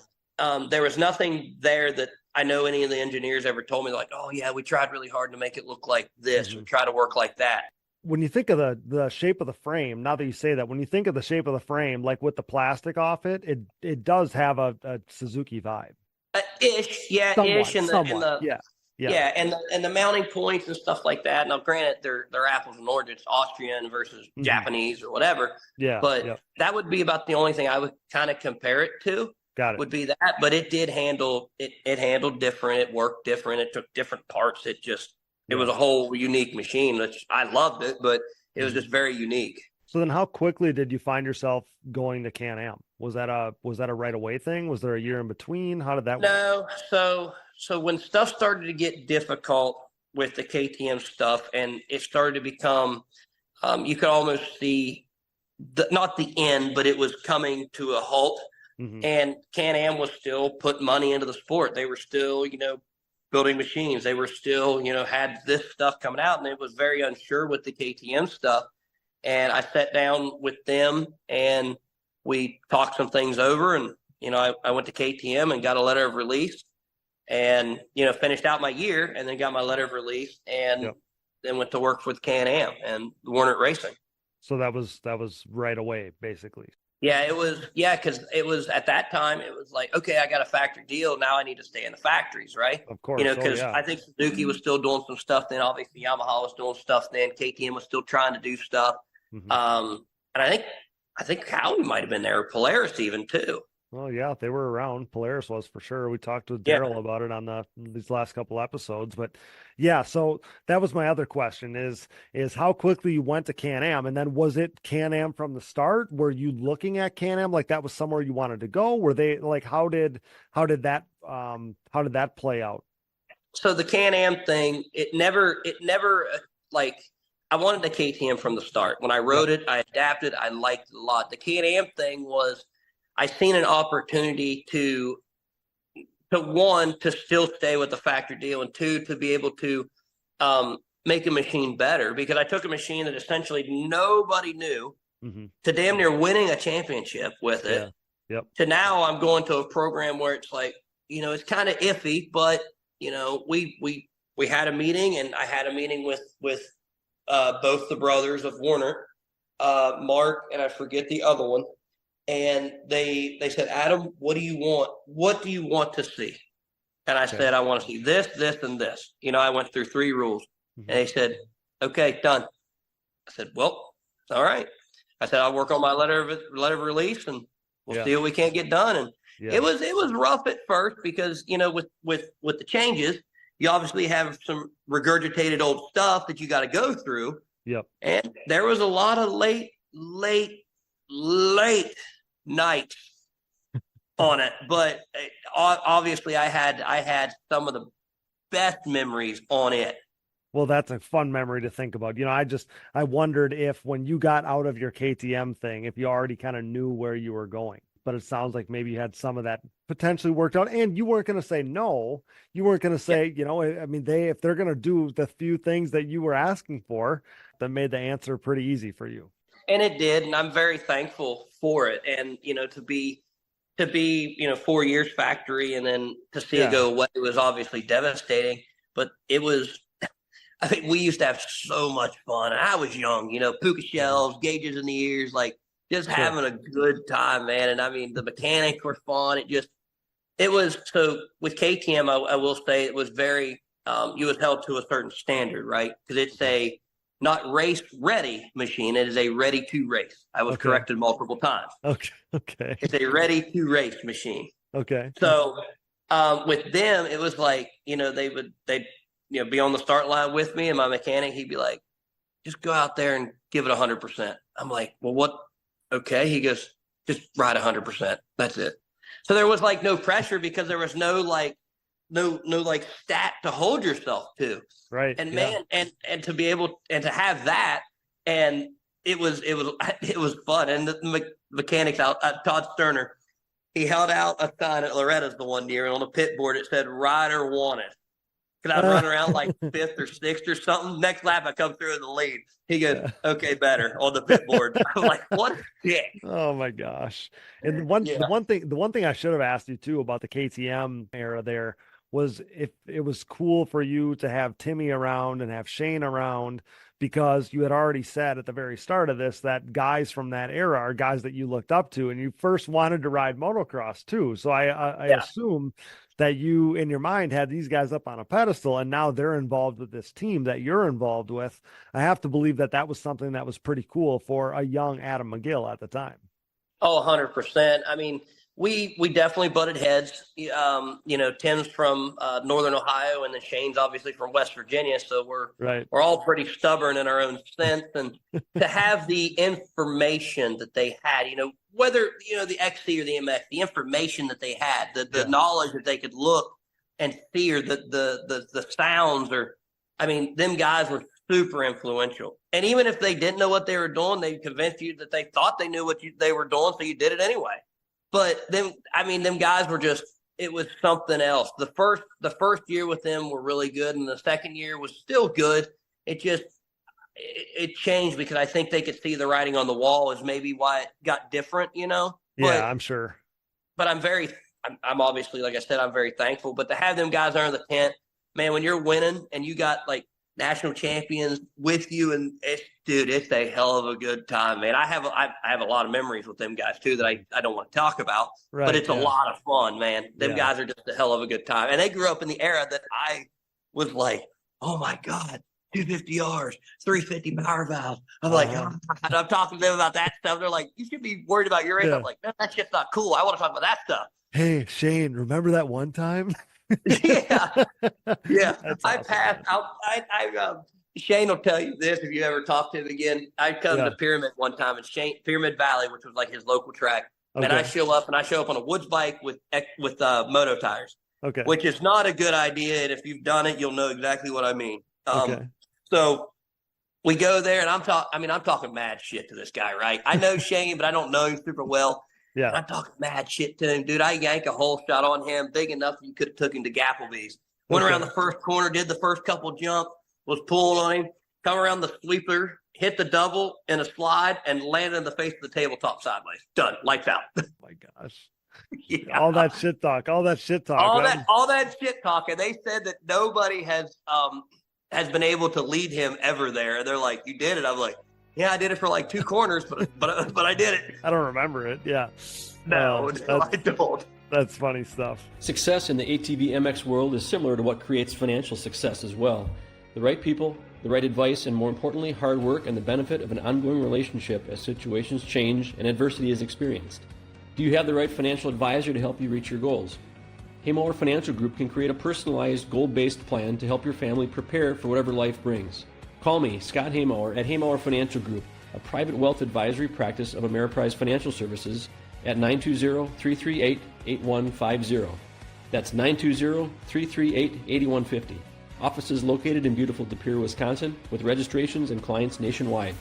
there was nothing there that I know any of the engineers ever told me like, oh yeah, we tried really hard to make it look like this or try to work like that. When you think of the shape of the frame, now that you say that, when you think of the shape of the frame, like with the plastic off it, it does have a Suzuki vibe. Ish, yeah, somewhat, ish, and the mounting points and stuff like that. Now, granted, they're apples and oranges, Austrian versus Japanese or whatever. Yeah, but that would be about the only thing I would kind of compare it to. Got it. Would be that, but it did handle it handled different. It worked different. It took different parts. It was a whole unique machine. Which I loved it, but it was just very unique. So then, how quickly did you find yourself going to Can-Am? Was that a right away thing? Was there a year in between? How did that work? No. So when stuff started to get difficult with the KTM stuff, and it started to become, you could almost see not the end, but it was coming to a halt. And Can-Am was still putting money into the sport. They were still, building machines. They were still, had this stuff coming out, and it was very unsure with the KTM stuff. And I sat down with them and we talked some things over, and, I went to KTM and got a letter of release and, finished out my year and then got my letter of release and then went to work with Can-Am and Warner Racing. So that was right away, basically. Yeah, it was. Yeah, because it was at that time. It was like, okay, I got a factory deal. Now I need to stay in the factories, right? Of course. Because I think Suzuki was still doing some stuff then. Obviously, Yamaha was doing stuff then. KTM was still trying to do stuff. And I think Howie might have been there, or Polaris even too. Well, yeah, they were around. Polaris was for sure. We talked with Daryl about it on these last couple episodes. But yeah, so that was my other question is how quickly you went to Can-Am, and then was it Can-Am from the start? Were you looking at Can-Am like that was somewhere you wanted to go? Were they like how did that play out? So the Can-Am thing, it never like I wanted the KTM from the start. When I rode it, I adapted. I liked it a lot. The Can-Am thing was, I seen an opportunity to one, to still stay with the factory deal, and two, to be able to make a machine better, because I took a machine that essentially nobody knew to damn near winning a championship with it. Yeah. Yep. To now I'm going to a program where it's like, it's kind of iffy, but we had a meeting, and I had a meeting with both the brothers of Warner, Mark, and I forget the other one. And they said, Adam, what do you want? What do you want to see? And I said, I want to see this, this, and this. I went through 3 rules. And they said, okay, done. I said, well, all right. I said, I'll work on my letter of release, and we'll see what we can't get done. And it was rough at first because, with the changes, you obviously have some regurgitated old stuff that you got to go through. Yep. And there was a lot of late nights on it, but obviously I had some of the best memories on it. Well, that's a fun memory to think about. I wondered if when you got out of your KTM thing, if you already kind of knew where you were going. But it sounds like maybe you had some of that potentially worked out, and you weren't going to say no. You weren't going to say, I mean, if they're going to do the few things that you were asking for, that made the answer pretty easy for you. And it did, and I'm very thankful for it. And to be 4 years factory, and then to see it go away was obviously devastating. But it was, I think we used to have so much fun. I was young, puka shells, gauges in the ears, like just having a good time, man. And I mean, the mechanics were fun. It was so with KTM, I will say it was very, you was held to a certain standard, right? Because it's a not race ready machine. It is a ready to race. I was corrected multiple times. Okay. It's a ready to race machine. Okay. So with them, it was like, they'd be on the start line with me, and my mechanic, he'd be like, just go out there and give it 100%. I'm like, well, what? Okay. He goes, just ride 100%. That's it. So there was like no pressure because there was no stat to hold yourself to. Right. And man, and to be able and to have that, and it was fun. And the mechanics out, Todd Sterner, he held out a sign at Loretta's the one year, and on the pit board it said "Rider Wanted." Because I'd run around like 5th or 6th or something. Next lap, I come through in the lead. He goes, okay, better on the pit board. I was like, what a dick. Oh my gosh. And the one thing I should have asked you too about the KTM era there was if it was cool for you to have Timmy around and have Shane around, because you had already said at the very start of this that guys from that era are guys that you looked up to, and you first wanted to ride motocross too. So I assume that you in your mind had these guys up on a pedestal, and now they're involved with this team that you're involved with. I have to believe that was something that was pretty cool for a young Adam McGill at the time. Oh, 100%. I mean, we definitely butted heads. Tim's from Northern Ohio, and then Shane's obviously from West Virginia. So we're all pretty stubborn in our own sense. And to have the information that they had, whether, the XC or the MX, the information that they had, the knowledge that they could look and see, or the sounds, or, I mean, them guys were super influential. And even if they didn't know what they were doing, they convinced you that they thought they knew what they were doing, so you did it anyway. But them guys were just, it was something else. The first year with them were really good, and the second year was still good. It changed because I think they could see the writing on the wall is maybe why it got different, Yeah, I'm sure. But I'm obviously, like I said, I'm very thankful. But to have them guys under the tent, man, when you're winning and you got like national champions with you, and it's a hell of a good time, man. I have a lot of memories with them guys too that I don't want to talk about, but it's a lot of fun, man. Them guys are just a hell of a good time, and they grew up in the era that I was like, oh my God, 250 Rs, 350 power valves. I'm like, and I'm talking to them about that stuff. They're like, you should be worried about your race. I'm like, that's just not cool. I want to talk about that stuff. Hey, Shane, remember that one time? Yeah. That's I awesome, passed out. Shane will tell you this if you ever talk to him again. I come to Pyramid one time, and Pyramid Valley, which was like his local track, and I show up on a woods bike with moto tires, which is not a good idea. And if you've done it, you'll know exactly what I mean. So we go there, and I'm talking mad shit to this guy, right? I know Shane, but I don't know him super well. Yeah. And I'm talking mad shit to him, dude. I yank a hole shot on him big enough that you could have took him to Gapplebee's. Went around the first corner, did the first couple jumps, was pulling on him, come around the sweeper, hit the double in a slide, and landed in the face of the tabletop sideways. Done. Lights out. Oh my gosh. All that shit talk. All that shit talk. All that shit talk. And they said that nobody has been able to lead him ever there. And they're like, you did it. I'm like, yeah, I did it for like 2 corners, but I did it. I don't remember it. Yeah. No, I don't. That's funny stuff. Success in the ATVMX world is similar to what creates financial success as well. The right people, the right advice, and more importantly, hard work and the benefit of an ongoing relationship as situations change and adversity is experienced. Do you have the right financial advisor to help you reach your goals? Haymower Financial Group can create a personalized, goal-based plan to help your family prepare for whatever life brings. Call me, Scott Haymauer, at Haymauer Financial Group, a private wealth advisory practice of Ameriprise Financial Services, at 920-338-8150. That's 920-338-8150. Offices located in beautiful De Pere, Wisconsin, with registrations and clients nationwide.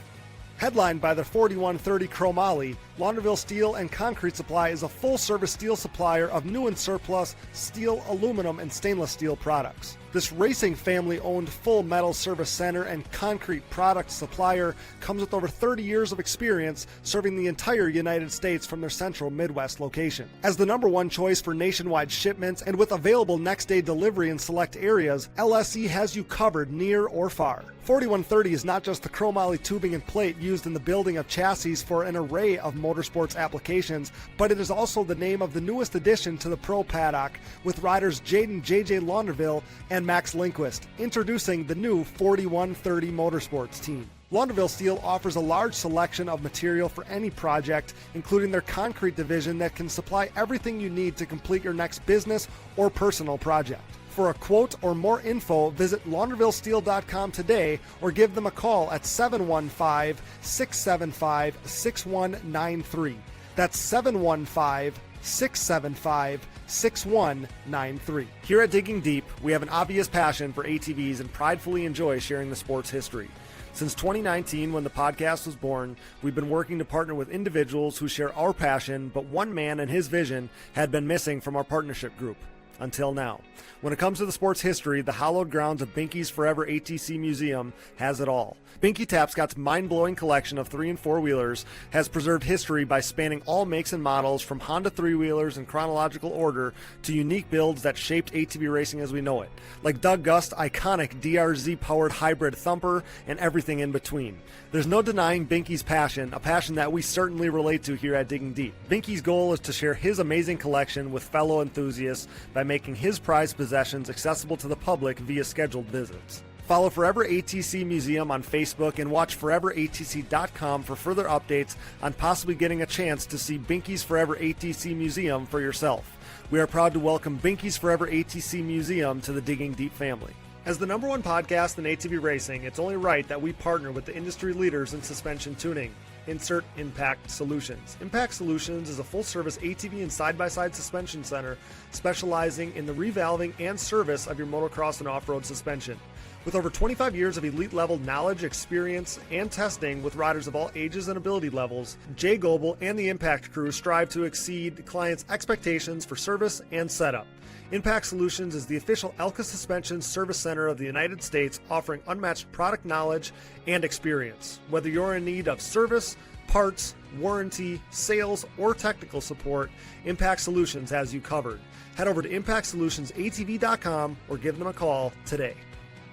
Headlined by the 4130 Chromoly, Launderville Steel and Concrete Supply is a full-service steel supplier of new and surplus steel, aluminum, and stainless steel products. This racing family-owned full metal service center and concrete product supplier comes with over 30 years of experience serving the entire United States from their central Midwest location. As the number one choice for nationwide shipments and with available next-day delivery in select areas, LSE has you covered near or far. 4130 is not just the chromoly tubing and plate used in the building of chassis for an array of motorsports applications, but it is also the name of the newest addition to the Pro Paddock, with riders Jaden J.J. Launderville and Max Lindquist, introducing the new 4130 Motorsports team. Launderville Steel offers a large selection of material for any project, including their concrete division that can supply everything you need to complete your next business or personal project. For a quote or more info, visit laundervillesteel.com today or give them a call at 715-675-6193. That's 715-675-6193. Here at Digging Deep, we have an obvious passion for ATVs and pridefully enjoy sharing the sport's history. Since 2019, when the podcast was born, we've been working to partner with individuals who share our passion, but one man and his vision had been missing from our partnership group. Until now. When it comes to the sport's history, the hallowed grounds of Binky's Forever ATC Museum has it all. Binky Tapscott's mind-blowing collection of 3- and 4-wheelers has preserved history by spanning all makes and models, from Honda 3-wheelers in chronological order to unique builds that shaped ATV racing as we know it, like Doug Gust's iconic DRZ-powered hybrid thumper and everything in between. There's no denying Binky's passion, a passion that we certainly relate to here at Digging Deep. Binky's goal is to share his amazing collection with fellow enthusiasts by making his prized possessions accessible to the public via scheduled visits. Follow Forever ATC Museum on Facebook and watch foreveratc.com for further updates on possibly getting a chance to see Binky's Forever ATC Museum for yourself. We are proud to welcome Binky's Forever ATC Museum to the Digging Deep family. As the number one podcast in ATV racing, it's only right that we partner with the industry leaders in suspension tuning. Insert Impact Solutions. Impact Solutions is a full-service ATV and side-by-side suspension center specializing in the revalving and service of your motocross and off-road suspension. With over 25 years of elite-level knowledge, experience, and testing with riders of all ages and ability levels, Jay Goebel and the Impact crew strive to exceed clients' expectations for service and setup. Impact Solutions is the official Elka Suspension Service Center of the United States, offering unmatched product knowledge and experience. Whether you're in need of service, parts, warranty, sales, or technical support, Impact Solutions has you covered. Head over to ImpactSolutionsATV.com or give them a call today.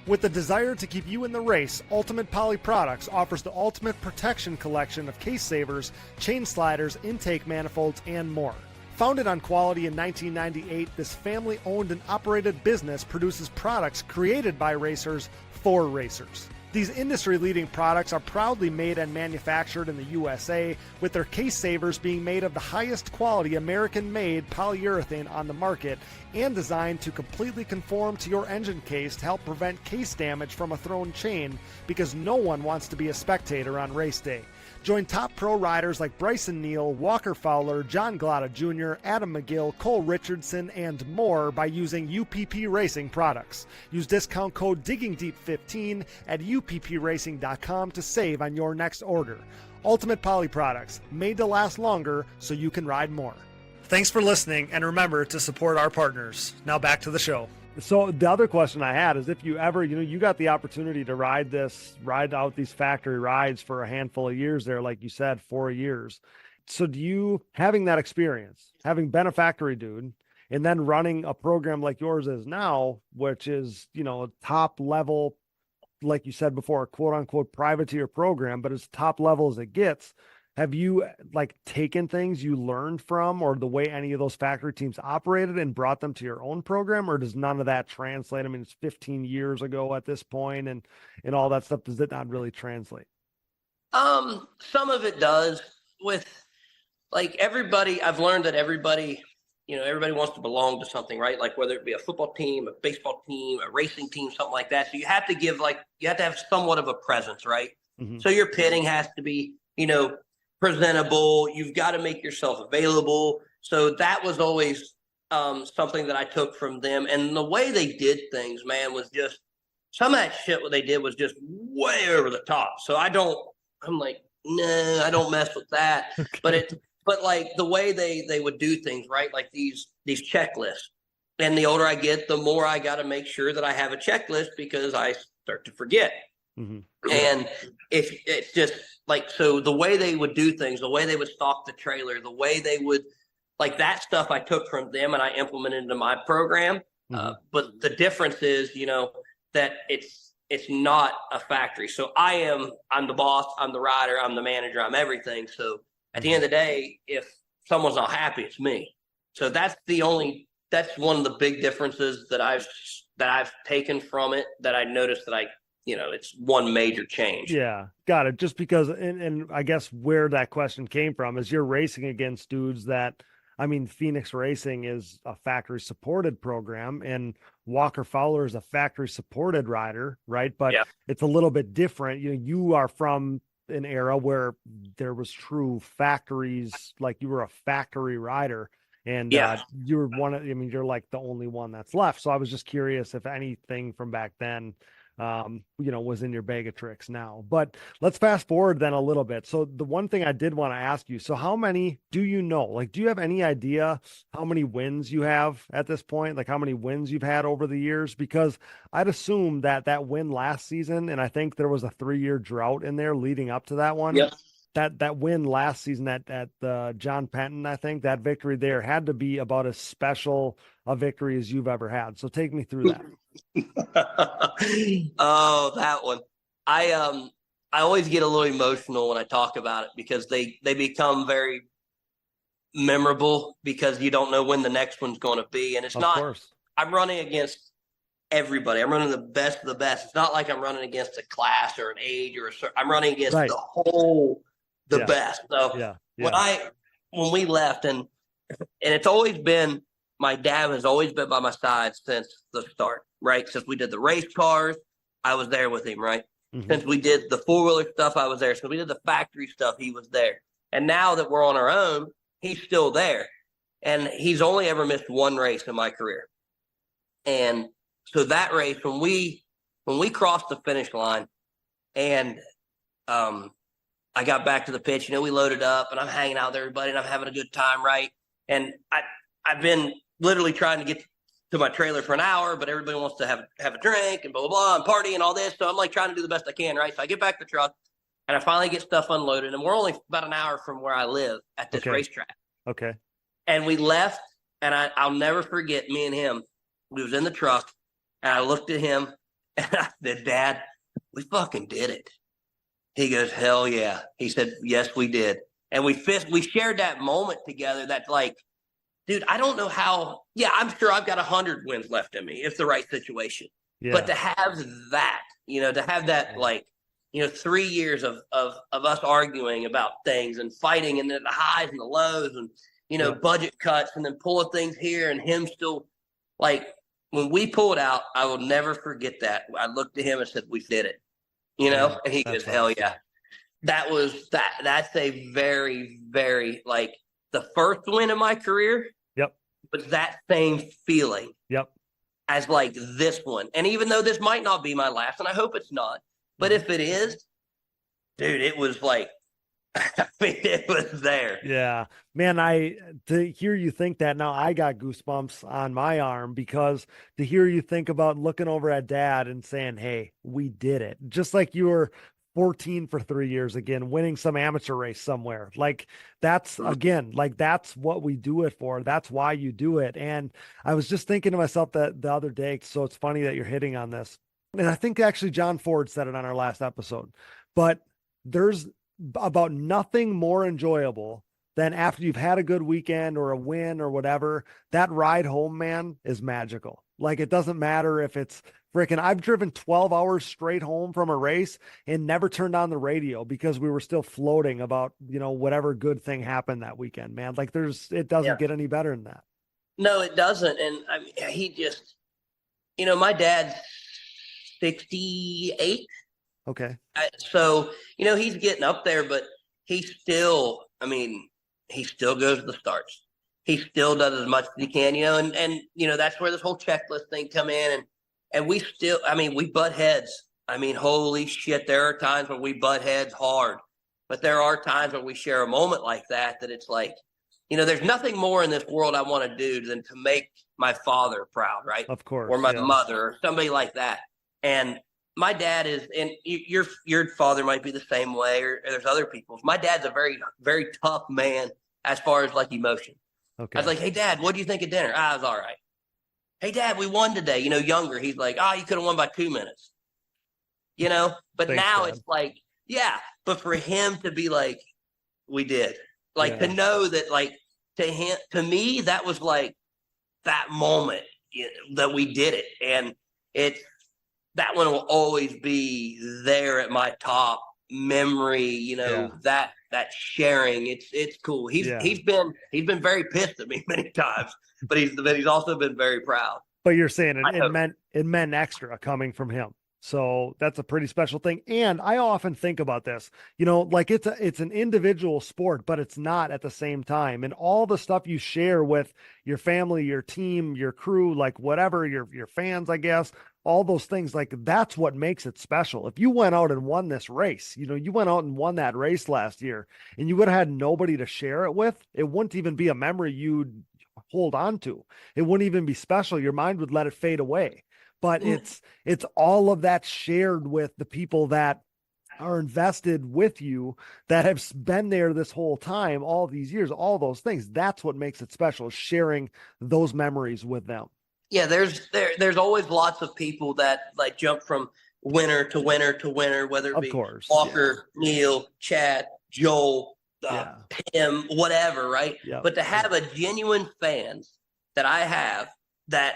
With the desire to keep you in the race, Ultimate Poly Products offers the ultimate protection collection of case savers, chain sliders, intake manifolds, and more. Founded on quality in 1998, this family-owned and operated business produces products created by racers for racers. These industry-leading products are proudly made and manufactured in the USA, with their case savers being made of the highest quality American-made polyurethane on the market and designed to completely conform to your engine case to help prevent case damage from a thrown chain, because no one wants to be a spectator on race day. Join top pro riders like Bryson Neal, Walker Fowler, John Glotta Jr., Adam McGill, Cole Richardson, and more by using UPP Racing products. Use discount code DIGGINGDEEP15 at uppracing.com to save on your next order. Ultimate Poly Products, made to last longer so you can ride more. Thanks for listening, and remember to support our partners. Now back to the show. So the other question I had is, if you ever, you got the opportunity to ride out these factory rides for a handful of years there, like you said, 4 years. So do you, having that experience, having been a factory dude, and then running a program like yours is now, which is, a top level, like you said before, a quote unquote privateer program, but as top level as it gets, have you taken things you learned from or the way any of those factory teams operated and brought them to your own program, or does none of that translate? I mean, it's 15 years ago at this point and all that stuff. Does it not really translate? Some of it does. With everybody, I've learned that everybody, everybody wants to belong to something, right? Like whether it be a football team, a baseball team, a racing team, something like that. So you have to have somewhat of a presence, right? Mm-hmm. So your pitting has to be, presentable. You've got to make yourself available. So that was always something that I took from them. And the way they did things, man, was just some of that shit. What they did was just way over the top. So I'm like, no, I don't mess with that. Okay. But like the way they would do things, right? Like these checklists. And the older I get, the more I got to make sure that I have a checklist because I start to forget. Mm-hmm. And it's just like, so the way they would do things, the way they would stock the trailer, the way they would, like that stuff I took from them and I implemented into my program. Mm-hmm. But the difference is, that it's not a factory. So I'm the boss, I'm the rider, I'm the manager, I'm everything. So at the end of the day, if someone's not happy, it's me. So that's one of the big differences that I've taken from it, that I noticed that it's one major change. Yeah, got it. Just because, and I guess where that question came from is you're racing against dudes that, Phoenix Racing is a factory supported program and Walker Fowler is a factory supported rider, right? But It's a little bit different. You are from an era where there was true factories, like you were a factory rider. And you're you're like the only one that's left. So I was just curious if anything from back then, was in your bag of tricks now. But let's fast forward then a little bit. So the one thing I did want to ask you, so how many do you know? Like, do you have any idea how many wins you have at this point? Like how many wins you've had over the years? Because I'd assume that win last season, and I think there was a 3-year drought in there leading up to that one. Yep. That win last season at the John Penton, I think that victory there had to be about as special a victory as you've ever had. So take me through that. Oh, that one. I always get a little emotional when I talk about it because they become very memorable because you don't know when the next one's going to be. And it's Of not, course. I'm running against everybody. I'm running the best of the best. It's not like I'm running against a class or an age or I'm running against the best. So when we left and it's always been, my dad has always been by my side since the start, right? Since we did the race cars, I was there with him, right? Mm-hmm. Since we did the 4-wheeler stuff, I was there. Since we did the factory stuff, he was there. And now that we're on our own, he's still there. And he's only ever missed one race in my career. And so that race, when we crossed the finish line and I got back to the pitch, we loaded up and I'm hanging out with everybody and I'm having a good time, right? And I've been literally trying to get to my trailer for an hour, but everybody wants to have a drink and blah, blah, blah, and party and all this. So I'm like trying to do the best I can, right? So I get back to the truck and I finally get stuff unloaded. And we're only about an hour from where I live at this racetrack. Okay. And we left and I'll never forget me and him. We was in the truck and I looked at him and I said, Dad, we fucking did it. He goes, hell yeah. He said, yes, we did. And we shared that moment together that like, dude, I don't know how. Yeah, I'm sure I've got 100 wins left in me if the right situation. Yeah. But to have that, to have that, like, 3 years of us arguing about things and fighting and then the highs and the lows and, budget cuts and then pulling things here and him still, like, when we pulled out, I will never forget that. I looked at him and said, we did it, and he goes, hell yeah. That's a very, very, like, the first win in my career. Yep. Was that same feeling. Yep. As like this one. And even though this might not be my last, and I hope it's not, but if it is, dude, it was like, it was there. Yeah, man, to hear you think that now, I got goosebumps on my arm because to hear you think about looking over at Dad and saying, hey, we did it. Just like you were 14 for 3 years again, winning some amateur race somewhere. Like that's what we do it for. That's why you do it. And I was just thinking to myself that the other day, so it's funny that you're hitting on this. And I think actually John Ford said it on our last episode, but there's about nothing more enjoyable than after you've had a good weekend or a win or whatever, that ride home, man, is magical. Like it doesn't matter if it's freaking, I've driven 12 hours straight home from a race and never turned on the radio because we were still floating about, whatever good thing happened that weekend, man. Like it doesn't get any better than that. No, it doesn't. And I mean, he just, my dad's 68. Okay. So, he's getting up there, but he still, he still goes to the starts. He still does as much as he can, and that's where this whole checklist thing come in. And we still, we butt heads. Holy shit, there are times when we butt heads hard, but there are times when we share a moment like that it's like, there's nothing more in this world I want to do than to make my father proud, right? Of course. Or my mother, or somebody like that. And my dad is, and your father might be the same way, or there's other people's. My dad's a very, very tough man as far as like emotion. Okay. I was like, hey, Dad, what do you think of dinner? I was all right. Hey, Dad, we won today. Younger. He's like, you could have won by 2 minutes. But Thanks, now Dad. it's like, yeah. But for him to be like, we did. Like, to know that, like, to me, that was like that moment that we did it. And that one will always be there at my top memory, that sharing. It's cool. He's been very pissed at me many times, but he's also been very proud. But you're saying it meant extra coming from him. So that's a pretty special thing. And I often think about this, like it's an individual sport, but it's not at the same time. And all the stuff you share with your family, your team, your crew, like whatever, your fans, I guess, all those things, like that's what makes it special. If you went out and won this race, you went out and won that race last year and you would have had nobody to share it with, it wouldn't even be a memory you'd hold on to. It wouldn't even be special. Your mind would let it fade away. But it's all of that shared with the people that are invested with you, that have been there this whole time, all these years, all those things. That's what makes it special, sharing those memories with them. Yeah, there's always lots of people that like jump from winner to winner to winner, whether it be Walker, Neil, Chad, Joel, Tim, whatever, right? Yeah. But to have a genuine fans that I have that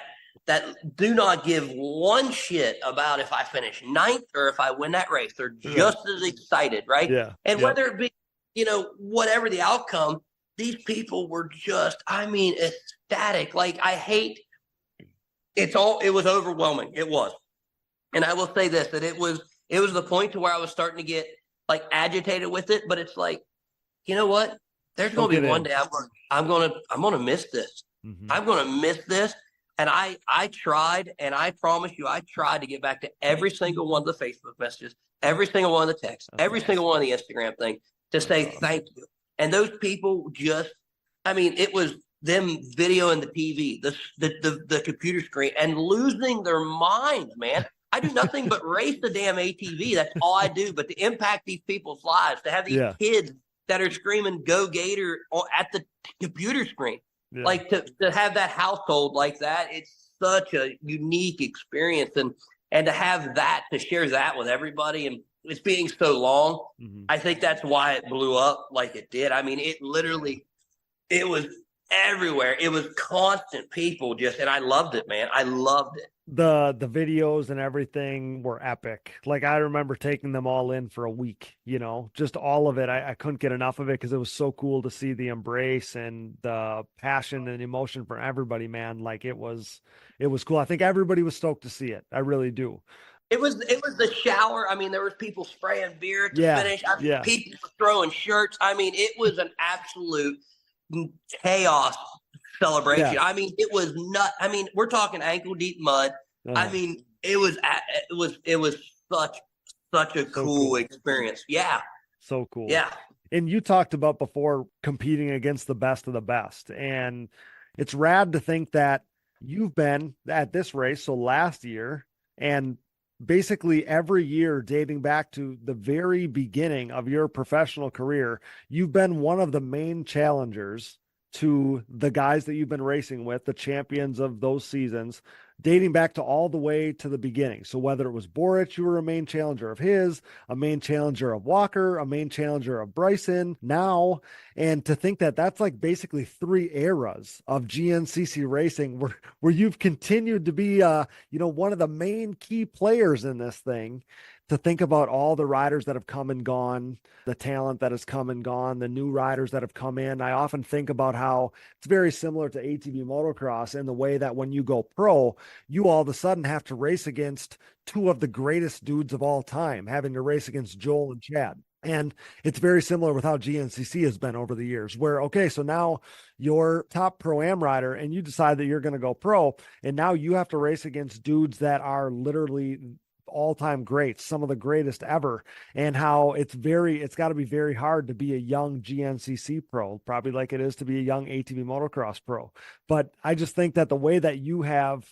do not give one shit about if I finish 9th or if I win that race. They're just as excited, right? Yeah. And whether it be, whatever the outcome, these people were just, ecstatic. Like, it was overwhelming. It was. And I will say this, that it was the point to where I was starting to get like agitated with it, but it's like, you know what? There's going to be one day I'm going to miss this. Mm-hmm. I'm going to miss this. And I tried, and I promise you, I tried to get back to every single one of the Facebook messages, every single one of the texts, every single one of the Instagram thing to say thank you. And those people just, it was them videoing the TV, the computer screen, and losing their minds, man. I do nothing but race the damn ATV. That's all I do. But to impact these people's lives, to have these kids that are screaming "Go Gator" at the computer screen. Yeah. Like to have that household like that, it's such a unique experience, and to have that, to share that with everybody, and it's being so long, I think that's why it blew up like it did. It was everywhere. It was constant people and I loved it, man. I loved it. The videos and everything were epic. Like I remember taking them all in for a week, just all of it. I couldn't get enough of it because it was so cool to see the embrace and the passion and emotion from everybody, man. Like it was cool. I think everybody was stoked to see it. I really do. It was the shower. There was people spraying beer to finish. People throwing shirts. It was an absolute chaos celebration. It was nuts. We're talking ankle deep mud. It was such a cool experience. Yeah. So cool. Yeah. And you talked about before competing against the best of the best. And it's rad to think that you've been at this race. So last year, and basically every year dating back to the very beginning of your professional career, you've been one of the main challengers to the guys that you've been racing with, the champions of those seasons, dating back to all the way to the beginning. So whether it was Boric, you were a main challenger of his, a main challenger of Walker, a main challenger of Bryson now, and to think that that's like basically 3 eras of GNCC racing where you've continued to be, one of the main key players in this thing. To think about all the riders that have come and gone, the talent that has come and gone, the new riders that have come in. I often think about how it's very similar to ATV motocross in the way that when you go pro, you all of a sudden have to race against 2 of the greatest dudes of all time, having to race against Joel and Chad. And it's very similar with how GNCC has been over the years where, okay, so now you're top Pro-Am rider and you decide that you're going to go pro. And now you have to race against dudes that are literally all-time greats, some of the greatest ever, and how it's got to be very hard to be a young GNCC pro, probably like it is to be a young ATV motocross pro. But I just think that the way that you have,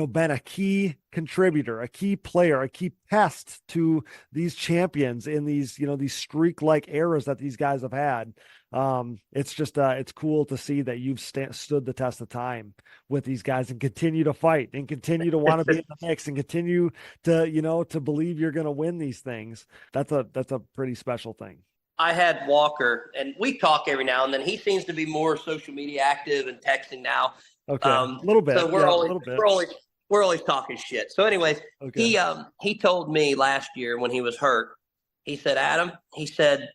been a key contributor, a key player, a key pest to these champions in these, these streak-like eras that these guys have had. It's just, it's cool to see that you've stood the test of time with these guys and continue to fight and continue to want to be in the mix and continue to, to believe you're going to win these things. That's a pretty special thing. I had Walker, and we talk every now and then. He seems to be more social media active and texting now. Okay, a little bit. So we're always talking shit. So, anyways, okay. He told me last year when he was hurt. He said, Adam, he said,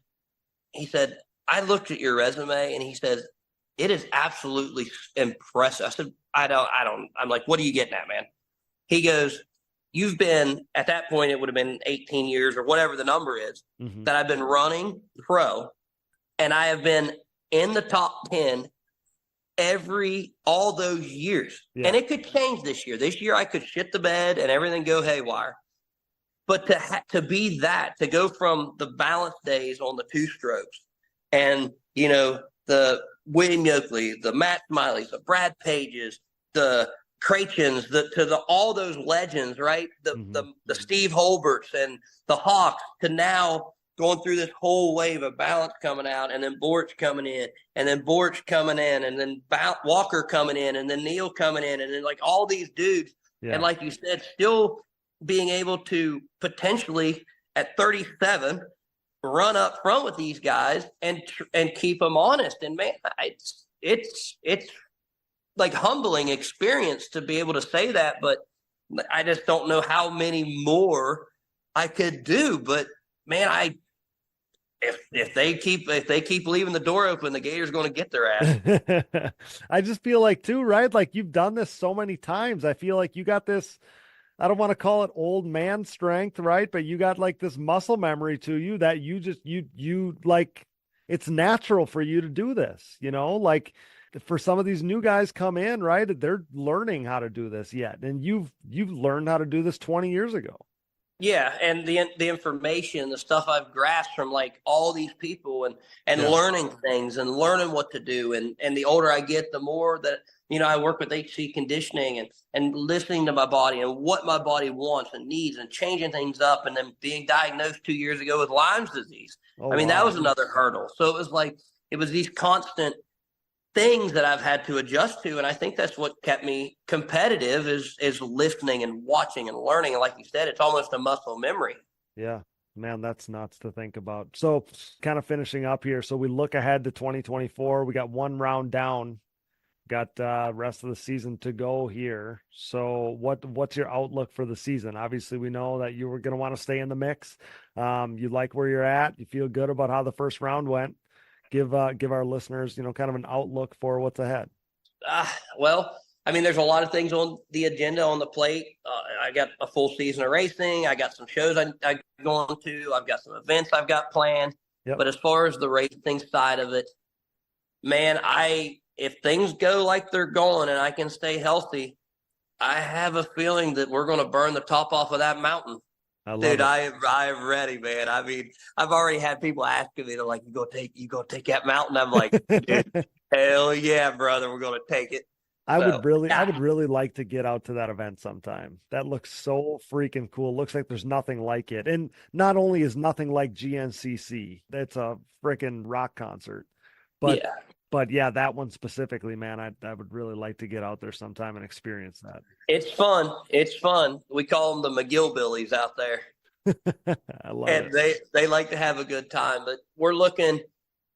I looked at your resume, and he says it is absolutely impressive. I said, I don't. I'm like, what are you getting at, man? He goes, you've been at that point. It would have been 18 years or whatever the number is that I've been running pro, and I have been in the top 10 all those years. Yeah. And it could change this year. This year I could shit the bed and everything go haywire. But to be that, to go from the balance days on the 2 strokes and, the William Yoakley, the Matt Smileys, the Brad Pages, the Cratchins, all those legends, right? The Steve Holberts and the Hawks, to now going through this whole wave of balance coming out, and then Boric coming in, and then Boric coming in, and then Walker coming in, and then Neil coming in, and then like all these dudes. Yeah. And like you said, still being able to potentially at 37 run up front with these guys and keep them honest. And man, it's like humbling experience to be able to say that, but I just don't know how many more I could do. But man, if they keep leaving the door open, the Gator's going to get their ass. I just feel like too, right? Like you've done this so many times. I feel like you got this, I don't want to call it old man strength, right? But you got like this muscle memory to you that you like, it's natural for you to do this, like for some of these new guys come in, right? They're learning how to do this yet. And you've learned how to do this 20 years ago. Yeah, and the information, the stuff I've grasped from like all these people and learning things and learning what to do. And the older I get, the more that, I work with HC conditioning and listening to my body and what my body wants and needs and changing things up, and then being diagnosed 2 years ago with Lyme's disease. Oh, wow. That was another hurdle. So it was these constant things that I've had to adjust to. And I think that's what kept me competitive is listening and watching and learning. And like you said, it's almost a muscle memory. Yeah, man, that's nuts to think about. So kind of finishing up here. So we look ahead to 2024, we got 1 round down, got rest of the season to go here. So what's your outlook for the season? Obviously we know that you were going to want to stay in the mix. You like where you're at. You feel good about how the first round went. Give our listeners, kind of an outlook for what's ahead. Well, there's a lot of things on the agenda, on the plate. I got a full season of racing. I got some shows I'm going to. I've got some events I've got planned. Yep. But as far as the racing side of it, man, if things go like they're going and I can stay healthy, I have a feeling that we're going to burn the top off of that mountain. Dude, I am ready, man. I've already had people asking me, they're like, you go take that mountain? I'm like, dude, hell yeah, brother, we're gonna take it. I would really like to get out to that event sometime. That looks so freaking cool. Looks like there's nothing like it. And not only is nothing like GNCC, that's a freaking rock concert, but But yeah, that one specifically, man, I would really like to get out there sometime and experience that. It's fun. It's fun. We call them the McGill Billies out there. I love And it. they like to have a good time, but we're looking,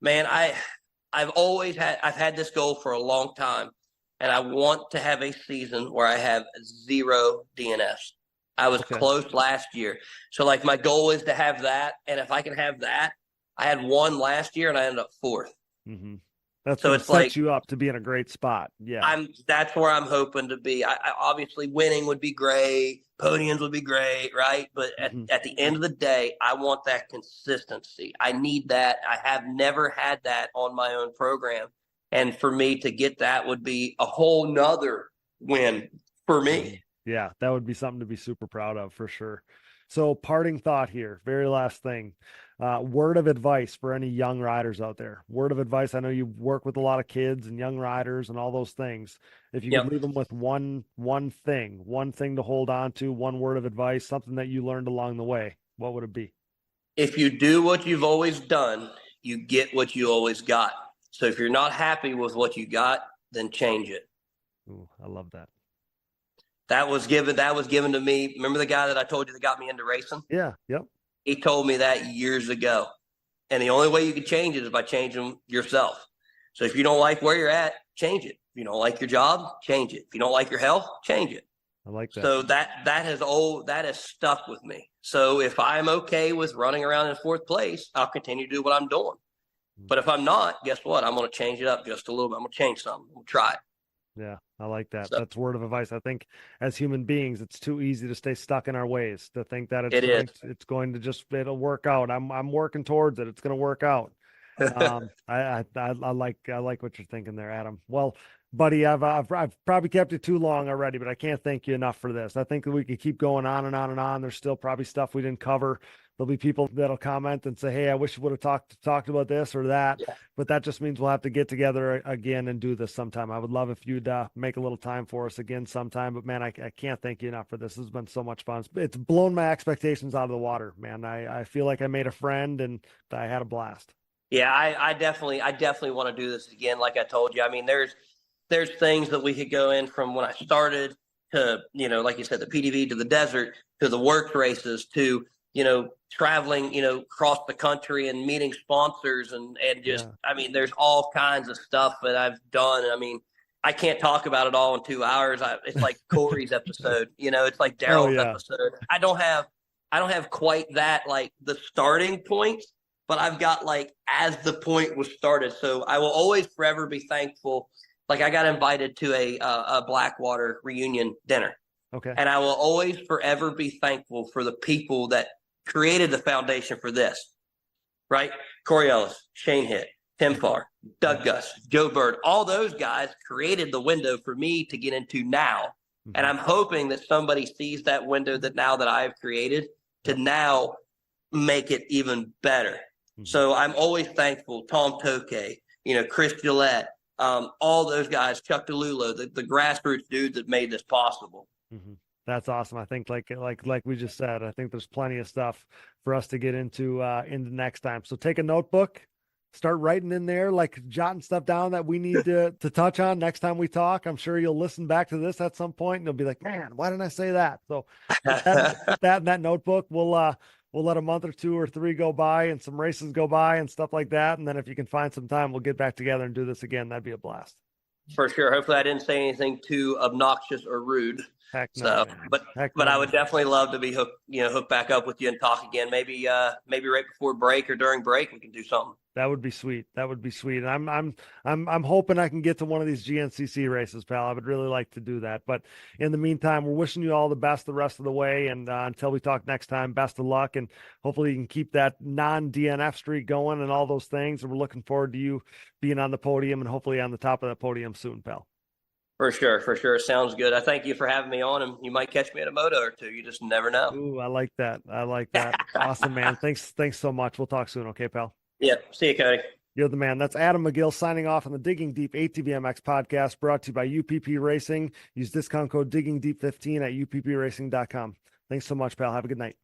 man, I've had this goal for a long time, and I want to have a season where I have 0 DNFs. I was close last year. So like my goal is to have that. And if I can have that, I had 1 last year and I ended up 4th. Mm-hmm. That's so what it's sets like you up to be in a great spot. Yeah. That's where I'm hoping to be. I obviously winning would be great. Podiums would be great. Right. But at the end of the day, I want that consistency. I need that. I have never had that on my own program. And for me to get that would be a whole nother win for me. Yeah, that would be something to be super proud of for sure. So parting thought here, very last thing, word of advice for any young riders out there. Word of advice. I know you work with a lot of kids and young riders and all those things. If you could leave them with one thing to hold on to, one word of advice, something that you learned along the way, what would it be? If you do what you've always done, you get what you always got. So if you're not happy with what you got, then change it. Ooh, I love that. That was given to me. Remember the guy that I told you that got me into racing? Yeah. Yep. He told me that years ago. And the only way you can change it is by changing yourself. So if you don't like where you're at, change it. If you don't like your job, change it. If you don't like your health, change it. I like that. So that has stuck with me. So if I'm okay with running around in 4th place, I'll continue to do what I'm doing. But if I'm not, guess what? I'm going to change it up just a little bit. I'm going to change something. I'm going to try it. Yeah, I like that. So, that's word of advice. I think as human beings, it's too easy to stay stuck in our ways, to think that it's going to just, it'll work out. I'm working towards it. It's going to work out. I like what you're thinking there, Adam. Well, buddy, I've probably kept you too long already, but I can't thank you enough for this. I think that we could keep going on and on and on. There's still probably stuff we didn't cover. There'll be people that'll comment and say, hey, I wish you would have talked about this or that. Yeah. But that just means we'll have to get together again and do this sometime. I would love if you'd make a little time for us again sometime. But, man, I can't thank you enough for this. This has been so much fun. It's blown my expectations out of the water, man. I feel like I made a friend and I had a blast. Yeah, I definitely want to do this again. Like I told you, I mean, there's things that we could go in from when I started to, like you said, the PDV to the desert to the work races to, traveling, across the country and meeting sponsors and just, yeah. I mean, there's all kinds of stuff that I've done. I mean, I can't talk about it all in 2 hours. It's like Corey's episode, it's like Daryl's episode. I don't have quite that, like the starting point, but I've got like, as the point was started. So I will always forever be thankful. Like I got invited to a Blackwater reunion dinner. Okay. And I will always forever be thankful for the people that created the foundation for this, right? Corey Ellis, Shane Hitt, Tim Farr, Doug Gus, Joe Bird, all those guys created the window for me to get into now. Mm-hmm. And I'm hoping that somebody sees that window that now that I've created to now make it even better. Mm-hmm. So I'm always thankful. Tom Tokay, Chris Gillette, all those guys, Chuck DeLulo, the grassroots dudes that made this possible. Mm-hmm. That's awesome. I think like we just said, I think there's plenty of stuff for us to get into next time. So take a notebook, start writing in there, like jotting stuff down that we need to touch on next time we talk. I'm sure you'll listen back to this at some point and you'll be like, man, why didn't I say that? So that notebook, we'll let a month or 2 or 3 go by and some races go by and stuff like that. And then if you can find some time, we'll get back together and do this again. That'd be a blast. For sure. Hopefully I didn't say anything too obnoxious or rude. Heck no, so, man. but I would definitely love to be hooked back up with you and talk again. Maybe right before break or during break, we can do something. That would be sweet. And I'm hoping I can get to one of these GNCC races, pal. I would really like to do that. But in the meantime, we're wishing you all the best the rest of the way. And until we talk next time, best of luck. And hopefully you can keep that non-DNF streak going and all those things. And we're looking forward to you being on the podium and hopefully on the top of that podium soon, pal. For sure. Sounds good. I thank you for having me on, and you might catch me at a moto or two. You just never know. Ooh, I like that. Awesome, man. Thanks so much. We'll talk soon. Okay, pal? Yeah. See you, Cody. You're the man. That's Adam McGill signing off on the Digging Deep ATVMX podcast, brought to you by UPP Racing. Use discount code DiggingDeep15 at uppracing.com. Thanks so much, pal. Have a good night.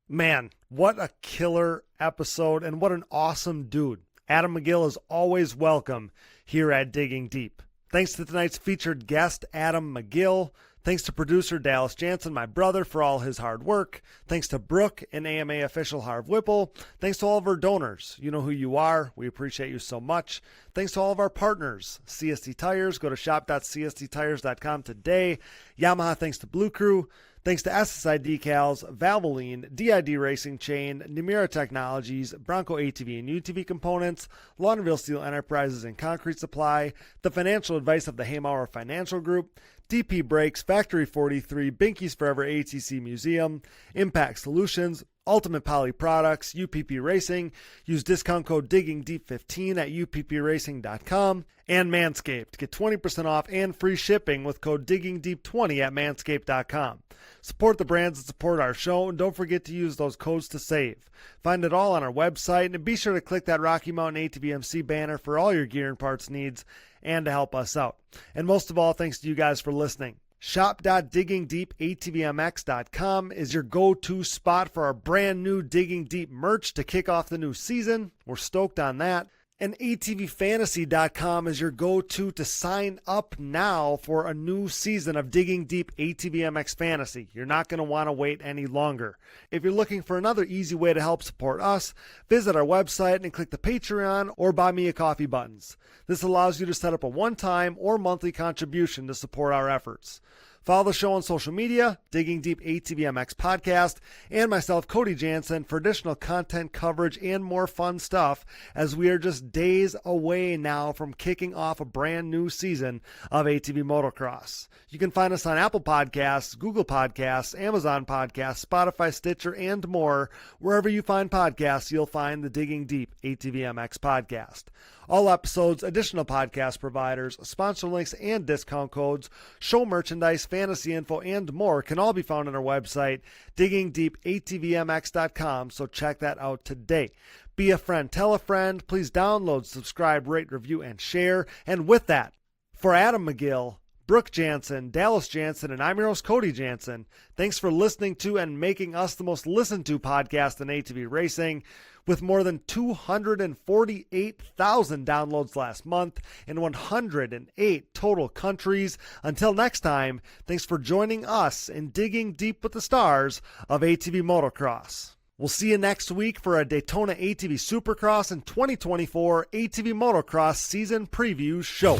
Man, what a killer episode and what an awesome dude. Adam McGill is always welcome here at Digging Deep. Thanks to tonight's featured guest, Adam McGill. Thanks to producer Dallas Jansen, my brother, for all his hard work. Thanks to Brooke and AMA official Harv Whipple. Thanks to all of our donors. You know who you are. We appreciate you so much. Thanks to all of our partners. CST Tires. Go to shop.csttires.com today. Yamaha, thanks to Blue Crew. Thanks to SSI Decals, Valvoline, DID Racing Chain, Nemura Technologies, Bronco ATV and UTV Components, Lauderdale Steel Enterprises and Concrete Supply, the financial advice of the Haymauer Financial Group, DP Brakes, Factory 43, Binky's Forever ATC Museum, Impact Solutions, Ultimate Poly Products, UPP Racing. Use discount code DiggingDeep15 at uppracing.com. And Manscaped. Get 20% off and free shipping with code DiggingDeep20 at manscaped.com. Support the brands that support our show, and don't forget to use those codes to save. Find it all on our website, and be sure to click that Rocky Mountain ATVMC banner for all your gear and parts needs and to help us out. And most of all, thanks to you guys for listening. Shop.diggingdeepatvmx.com is your go-to spot for our brand new Digging Deep merch to kick off the new season. We're stoked on that. And ATVFantasy.com is your go-to to sign up now for a new season of Digging Deep ATVMX Fantasy. You're not going to want to wait any longer. If you're looking for another easy way to help support us, visit our website and click the Patreon or Buy Me a Coffee buttons. This allows you to set up a one-time or monthly contribution to support our efforts. Follow the show on social media, Digging Deep ATVMX Podcast, and myself, Cody Jansen, for additional content coverage and more fun stuff, as we are just days away now from kicking off a brand new season of ATV Motocross. You can find us on Apple Podcasts, Google Podcasts, Amazon Podcasts, Spotify, Stitcher, and more. Wherever you find podcasts, you'll find the Digging Deep ATVMX Podcast. All episodes, additional podcast providers, sponsor links, and discount codes, show merchandise, fantasy info, and more can all be found on our website, diggingdeepatvmx.com, so check that out today. Be a friend, tell a friend, please download, subscribe, rate, review, and share. And with that, for Adam McGill, Brooke Jansen, Dallas Jansen, and I'm your host, Cody Jansen, thanks for listening to and making us the most listened to podcast in ATV racing. With more than 248,000 downloads last month in 108 total countries. Until next time, thanks for joining us in Digging Deep with the Stars of ATV Motocross. We'll see you next week for a Daytona ATV Supercross and 2024 ATV Motocross Season Preview Show.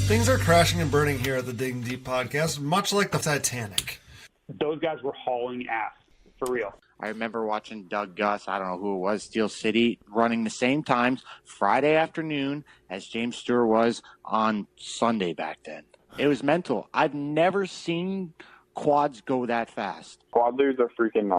Things are crashing and burning here at the Digging Deep podcast, much like the Titanic. Those guys were hauling ass, for real. I remember watching Doug Gus, I don't know who it was, Steel City, running the same times Friday afternoon as James Stewart was on Sunday back then. It was mental. I've never seen quads go that fast. Quad leaders are freaking